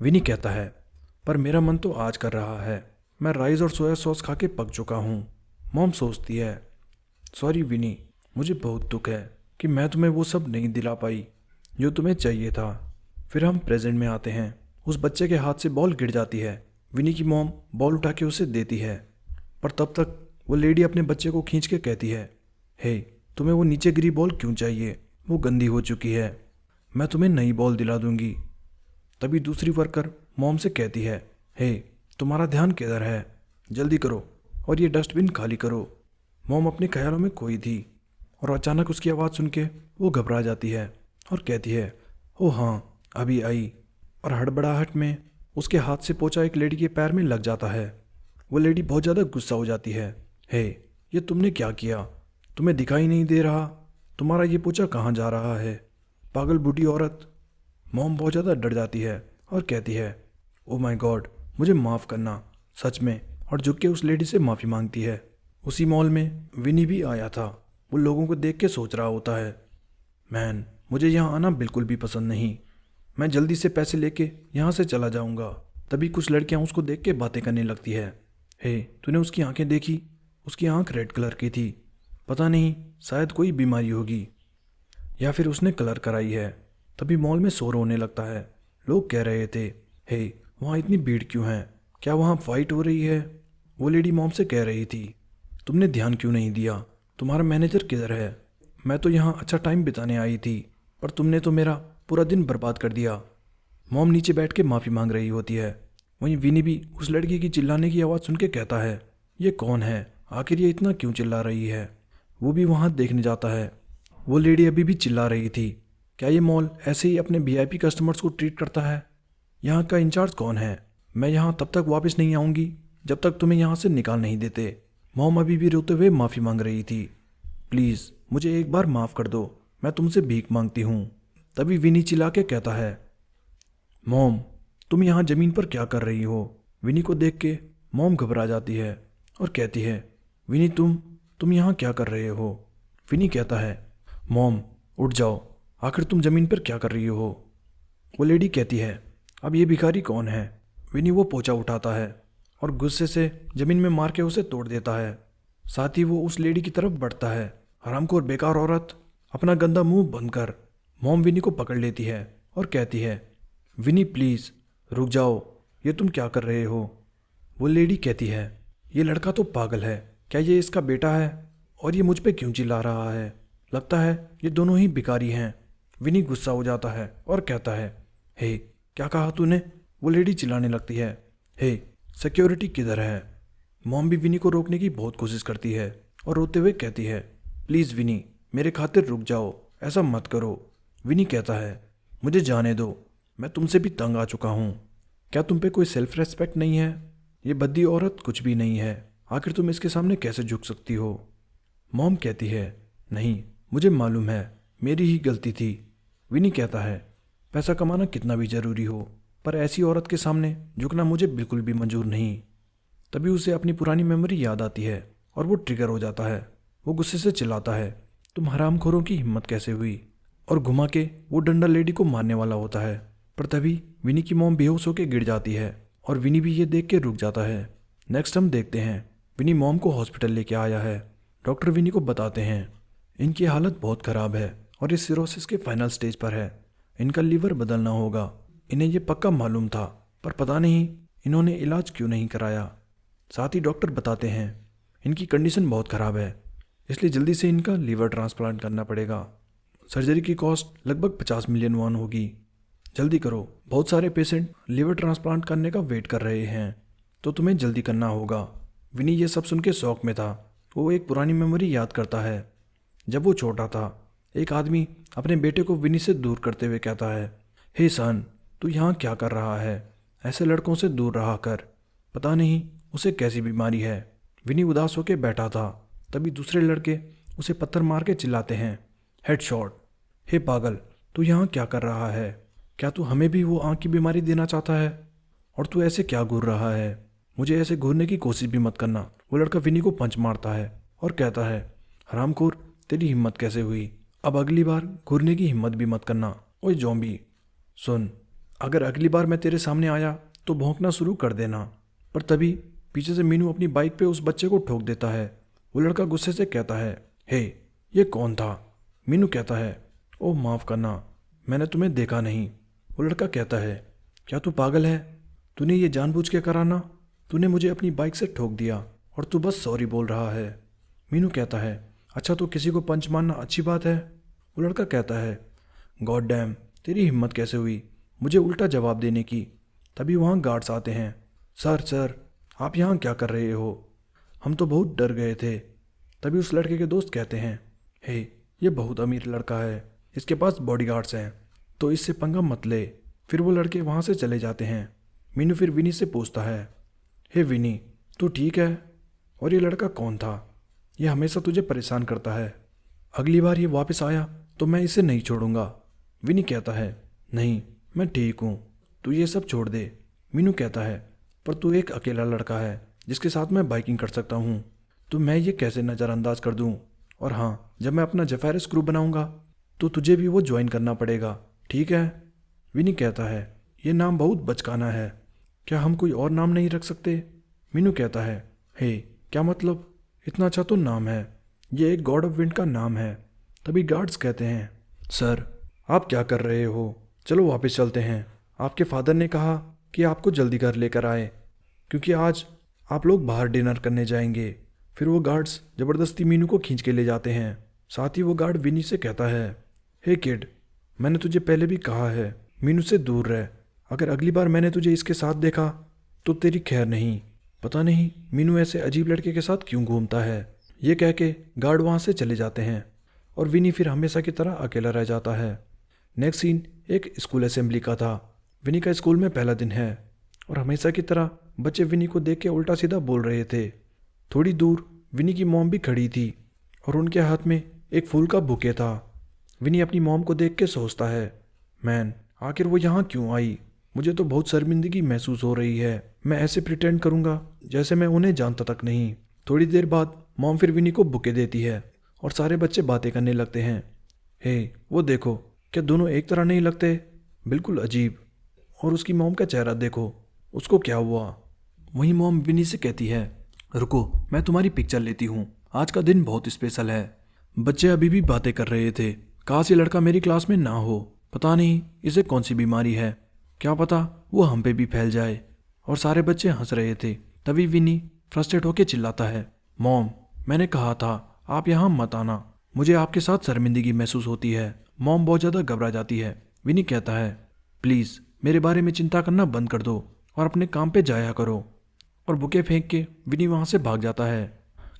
विनी कहता है पर मेरा मन तो आज कर रहा है, मैं राइस और सोया सॉस खा के पक चुका हूँ। मॉम सोचती है सॉरी विनी, मुझे बहुत दुख है कि मैं तुम्हें वो सब नहीं दिला पाई जो तुम्हें चाहिए था। फिर हम प्रेजेंट में आते हैं। उस बच्चे के हाथ से बॉल गिर जाती है। विनी की मॉम बॉल उठा के उसे देती है पर तब तक वो लेडी अपने बच्चे को खींच के कहती है, हे, तुम्हें वो नीचे गिरी बॉल क्यों चाहिए? वो गंदी हो चुकी है, मैं तुम्हें नई बॉल दिला दूंगी। तभी दूसरी वर्कर मॉम से कहती है, हे, तुम्हारा ध्यान किधर है? जल्दी करो और ये डस्टबिन खाली करो। मॉम अपने ख्यालों में खोई थी और अचानक उसकी आवाज़ सुन के वो घबरा जाती है और कहती है ओह हाँ, अभी आई। और हड़बड़ाहट में उसके हाथ से पोंछा एक लेडी के पैर में लग जाता है। वो लेडी बहुत ज़्यादा गुस्सा हो जाती है, हे, ये तुमने क्या किया? तुम्हें दिखाई नहीं दे रहा? तुम्हारा ये पोंछा कहाँ जा रहा है? पागल बूढ़ी औरत। मॉम बहुत ज़्यादा डर जाती है और कहती है ओ माय गॉड, मुझे माफ़ करना, सच में, और झुक के उस लेडी से माफ़ी मांगती है। उसी मॉल में विनी भी आया था। वो लोगों को देख के सोच रहा होता है, मैन, मुझे यहाँ आना बिल्कुल भी पसंद नहीं, मैं जल्दी से पैसे लेके यहाँ से चला जाऊँगा। तभी कुछ लड़कियाँ उसको देख के बातें करने लगती है, हे, तूने उसकी आंखें देखी? उसकी आंख रेड कलर की थी, पता नहीं, शायद कोई बीमारी होगी या फिर उसने कलर कराई है। तभी मॉल में शोर होने लगता है। लोग कह रहे थे, हे, वहाँ इतनी भीड़ क्यों है? क्या वहाँ फाइट हो रही है? वो लेडी मॉम से कह रही थी, तुमने ध्यान क्यों नहीं दिया? तुम्हारा मैनेजर किधर है? मैं तो यहाँ अच्छा टाइम बिताने आई थी पर तुमने तो मेरा पूरा दिन बर्बाद कर दिया। मॉम नीचे बैठ के माफ़ी मांग रही होती है। वहीं विनी भी उस लड़की की चिल्लाने की आवाज़ सुन के कहता है, ये कौन है? आखिर ये इतना क्यों चिल्ला रही है? वो भी वहाँ देखने जाता है। वो लेडी अभी भी चिल्ला रही थी, क्या ये मॉल ऐसे ही अपने वीआईपी कस्टमर्स को ट्रीट करता है? यहाँ का इंचार्ज कौन है? मैं यहाँ तब तक वापस नहीं आऊँगी जब तक तुम्हें यहाँ से निकाल नहीं देते। मॉम अभी भी रोते हुए माफ़ी मांग रही थी, प्लीज़ मुझे एक बार माफ़ कर दो, मैं तुमसे भीख मांगती हूँ। तभी विनी चिल्ला के कहता है, मॉम, तुम यहाँ ज़मीन पर क्या कर रही हो? विनी को देख के मॉम घबरा जाती है और कहती है, विनी तुम यहाँ क्या कर रहे हो? विनी कहता है, मॉम उठ जाओ, आखिर तुम ज़मीन पर क्या कर रही हो? वो लेडी कहती है, अब ये भिखारी कौन है? विनी वो पोंछा उठाता है और गुस्से से ज़मीन में मार के उसे तोड़ देता है। साथ ही वो उस लेडी की तरफ बढ़ता है। हरामखोर बेकार औरत, अपना गंदा मुंह बंद कर। मॉम विनी को पकड़ लेती है और कहती है, विनी प्लीज़ रुक जाओ, ये तुम क्या कर रहे हो? वो लेडी कहती है, ये लड़का तो पागल है, क्या ये इसका बेटा है? और ये मुझ पे क्यों चिल्ला रहा है? लगता है ये दोनों ही भिखारी हैं। विनी गुस्सा हो जाता है और कहता है, हे, क्या कहा तूने? वो लेडी चिल्लाने लगती है, हे, सिक्योरिटी किधर है? मॉम भी विनी को रोकने की बहुत कोशिश करती है और रोते हुए कहती है, प्लीज़ विनी, मेरे खातिर रुक जाओ, ऐसा मत करो। विनी कहता है, मुझे जाने दो, मैं तुमसे भी तंग आ चुका हूँ। क्या तुम पे कोई सेल्फ रेस्पेक्ट नहीं है? ये बद्दी औरत कुछ भी नहीं है, आखिर तुम इसके सामने कैसे झुक सकती हो? मॉम कहती है, नहीं, मुझे मालूम है, मेरी ही गलती थी। विनी कहता है, पैसा कमाना कितना भी ज़रूरी हो, पर ऐसी औरत के सामने झुकना मुझे बिल्कुल भी मंजूर नहीं। तभी उसे अपनी पुरानी मेमोरी याद आती है और वो ट्रिगर हो जाता है। वो गुस्से से चिल्लाता है, तुम हरामखोरों की हिम्मत कैसे हुई? और घुमा के वो डंडा लेडी को मारने वाला होता है, पर तभी विनी की मॉम बेहोश होकर गिर जाती है और विनी भी ये देख के रुक जाता है। नेक्स्ट हम देखते हैं विनी मॉम को हॉस्पिटल लेके आया है। डॉक्टर विनी को बताते हैं, इनकी हालत बहुत ख़राब है और इस सिरोसिस के फाइनल स्टेज पर है। इनका लीवर बदलना होगा। इन्हें ये पक्का मालूम था, पर पता नहीं इन्होंने इलाज क्यों नहीं कराया। साथ ही डॉक्टर बताते हैं, इनकी कंडीशन बहुत ख़राब है, इसलिए जल्दी से इनका लीवर ट्रांसप्लांट करना पड़ेगा। सर्जरी की कॉस्ट लगभग 50 मिलियन वॉन होगी। जल्दी करो, बहुत सारे पेशेंट लीवर ट्रांसप्लांट करने का वेट कर रहे हैं, तो तुम्हें जल्दी करना होगा। विनी ये सब सुन के शौक में था। वो एक पुरानी मेमोरी याद करता है। जब वो छोटा था, एक आदमी अपने बेटे को विनी से दूर करते हुए कहता है, हे सन, तू यहाँ क्या कर रहा है? ऐसे लड़कों से दूर रहा कर, पता नहीं उसे कैसी बीमारी है। विनी उदास होकर बैठा था। तभी दूसरे लड़के उसे पत्थर मार के चिल्लाते हैं, हेडशॉट। हे पागल, तू यहाँ क्या कर रहा है? क्या तू हमें भी वो आँख की बीमारी देना चाहता है? और तू ऐसे क्या घूर रहा है? मुझे ऐसे घूरने की कोशिश भी मत करना। वो लड़का विनी को पंच मारता है और कहता है, हरामखोर, तेरी हिम्मत कैसे हुई? अब अगली बार घूरने की हिम्मत भी मत करना। ओए ज़ॉम्बी, सुन, अगर अगली बार मैं तेरे सामने आया तो भौंकना शुरू कर देना। पर तभी पीछे से मीनू अपनी बाइक पे उस बच्चे को ठोक देता है। वो लड़का गुस्से से कहता है, हे, ये कौन था? मीनू कहता है, ओह माफ़ करना, मैंने तुम्हें देखा नहीं। वो लड़का कहता है, क्या तू पागल है? तूने ये जानबूझ के करा ना? तूने मुझे अपनी बाइक से ठोक दिया और तू बस सॉरी बोल रहा है। मीनू कहता है, अच्छा तो किसी को पंच मारना अच्छी बात है? वो लड़का कहता है, गॉड डैम, तेरी हिम्मत कैसे हुई मुझे उल्टा जवाब देने की? तभी वहाँ गार्ड्स आते हैं। सर, आप यहाँ क्या कर रहे हो? हम तो बहुत डर गए थे। तभी उस लड़के के दोस्त कहते हैं, हे, ये बहुत अमीर लड़का है, इसके पास बॉडीगार्ड्स हैं, तो इससे पंगा मत ले। फिर वो लड़के वहाँ से चले जाते हैं। मीनू फिर विनी से पूछता है, हे विनी, तू ठीक है? और ये लड़का कौन था? ये हमेशा तुझे परेशान करता है। अगली बार ये वापस आया तो मैं इसे नहीं छोड़ूंगा। विनी कहता है, नहीं, मैं ठीक हूँ, तू ये सब छोड़ दे। मीनू कहता है, पर तू एक अकेला लड़का है जिसके साथ मैं बाइकिंग कर सकता हूँ, तो मैं ये कैसे नज़रअंदाज कर दूँ? और हाँ, जब मैं अपना जफेरस क्रू बनाऊँगा तो तुझे भी वो ज्वाइन करना पड़ेगा, ठीक है? विनी कहता है, ये नाम बहुत बचकाना है, क्या हम कोई और नाम नहीं रख सकते? मीनू कहता है, हे, क्या मतलब? इतना अच्छा तो नाम है, ये एक गॉड ऑफ विंड का नाम है। तभी गार्ड्स कहते हैं, सर, आप क्या कर रहे हो? चलो वापस चलते हैं। आपके फादर ने कहा कि आपको जल्दी घर लेकर आए, क्योंकि आज आप लोग बाहर डिनर करने जाएंगे। फिर वो गार्ड्स ज़बरदस्ती मीनू को खींच के ले जाते हैं। साथ ही वो गार्ड विनी से कहता है, हे किड, मैंने तुझे पहले भी कहा है, मीनू से दूर रह। अगर अगली बार मैंने तुझे इसके साथ देखा तो तेरी खैर नहीं। पता नहीं मीनू ऐसे अजीब लड़के के साथ क्यों घूमता है। ये कह के गार्ड वहाँ से चले जाते हैं और विनी फिर हमेशा की तरह अकेला रह जाता है। नेक्स्ट सीन एक स्कूल असेंबली का था। विनी का स्कूल में पहला दिन है और हमेशा की तरह बच्चे विनी को देख के उल्टा सीधा बोल रहे थे। थोड़ी दूर विनी की मॉम भी खड़ी थी और उनके हाथ में एक फूल का बुके था। विनी अपनी मॉम को देख के सोचता है, मैन, आखिर वो यहाँ क्यों आई? मुझे तो बहुत शर्मिंदगी महसूस हो रही है। मैं ऐसे प्रिटेंड करूँगा जैसे मैं उन्हें जानता तक नहीं। थोड़ी देर बाद मॉम फिर विनी को बुके देती है और सारे बच्चे बातें करने लगते हैं। हे, वो देखो, क्या दोनों एक तरह नहीं लगते? बिल्कुल अजीब। और उसकी मॉम का चेहरा देखो, उसको क्या हुआ? वहीं मॉम विनी से कहती है, रुको, मैं तुम्हारी पिक्चर लेती हूँ, आज का दिन बहुत स्पेशल है। बच्चे अभी भी बातें कर रहे थे, काश ये लड़का मेरी क्लास में ना हो। पता नहीं इसे कौन सी बीमारी है, क्या पता वो हम पे भी फैल जाए। और सारे बच्चे हंस रहे थे। तभी विनी फ्रस्ट्रेट होकर चिल्लाता है, मॉम, मैंने कहा था आप यहाँ मत आना, मुझे आपके साथ शर्मिंदगी महसूस होती है। मॉम बहुत ज़्यादा घबरा जाती है। विनी कहता है, प्लीज़ मेरे बारे में चिंता करना बंद कर दो और अपने काम पे जाया करो। और बुके फेंक के विनी वहाँ से भाग जाता है।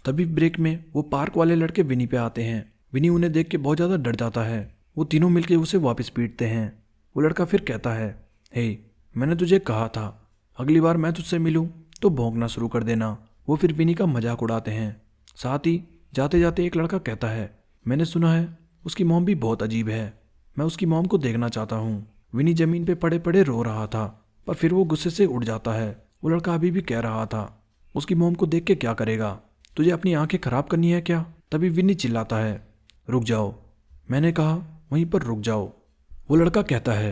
तभी ब्रेक में वो पार्क वाले लड़के विनी पे आते हैं। विनी उन्हें देख के बहुत ज़्यादा डर जाता है। वो तीनों मिलके उसे वापस पीटते हैं। वो लड़का फिर कहता है, हे मैंने तुझे कहा था अगली बार मैं तुझसे मिलूं तो भौंकना शुरू कर देना। वो फिर विनी का मजाक उड़ाते हैं। साथ ही जाते जाते एक लड़का कहता है, मैंने सुना है उसकी मॉम भी बहुत अजीब है, मैं उसकी मॉम को देखना चाहता हूँ। विनी जमीन पे पड़े पड़े रो रहा था, पर फिर वो गुस्से से उड़ जाता है। वो लड़का अभी भी कह रहा था, उसकी मॉम को देख के क्या करेगा, तुझे अपनी आंखें खराब करनी है क्या। तभी विनी चिल्लाता है, रुक जाओ, मैंने कहा वहीं पर रुक जाओ। वो लड़का कहता है,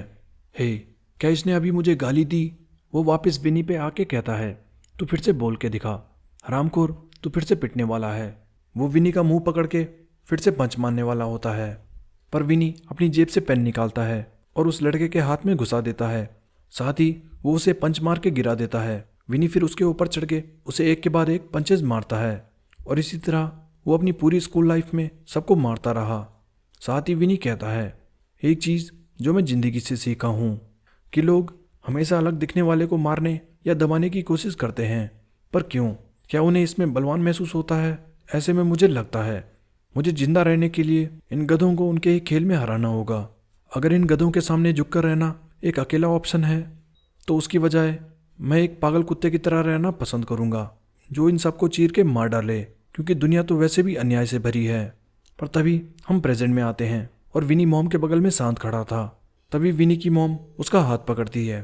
हे क्या इसने अभी मुझे गाली दी। वो वापस विनी पे आके कहता है, तू फिर से बोल के दिखा, हरामखोर तू फिर से पिटने वाला है। वो विनी का मुंह पकड़ के फिर से पंच मारने वाला होता है, पर विनी अपनी जेब से पेन निकालता है और उस लड़के के हाथ में घुसा देता है। साथ ही वो उसे पंच मार के गिरा देता है। विनी फिर उसके ऊपर चढ़ के उसे एक के बाद एक पंचेज मारता है और इसी तरह वो अपनी पूरी स्कूल लाइफ में सबको मारता रहा। साथ ही विनी कहता है, एक चीज़ जो मैं ज़िंदगी से सीखा हूँ कि लोग हमेशा अलग दिखने वाले को मारने या दबाने की कोशिश करते हैं, पर क्यों, क्या उन्हें इसमें बलवान महसूस होता है। ऐसे में मुझे लगता है मुझे जिंदा रहने के लिए इन गधों को उनके ही खेल में हराना होगा। अगर इन गधों के सामने झुककर रहना एक अकेला ऑप्शन है तो उसकी बजाय मैं एक पागल कुत्ते की तरह रहना पसंद करूँगा जो इन सबको चीर के मार डाले, क्योंकि दुनिया तो वैसे भी अन्याय से भरी है। पर तभी हम प्रेजेंट में आते हैं और विनी मॉम के बगल में शांत खड़ा था। तभी विनी की मॉम उसका हाथ पकड़ती है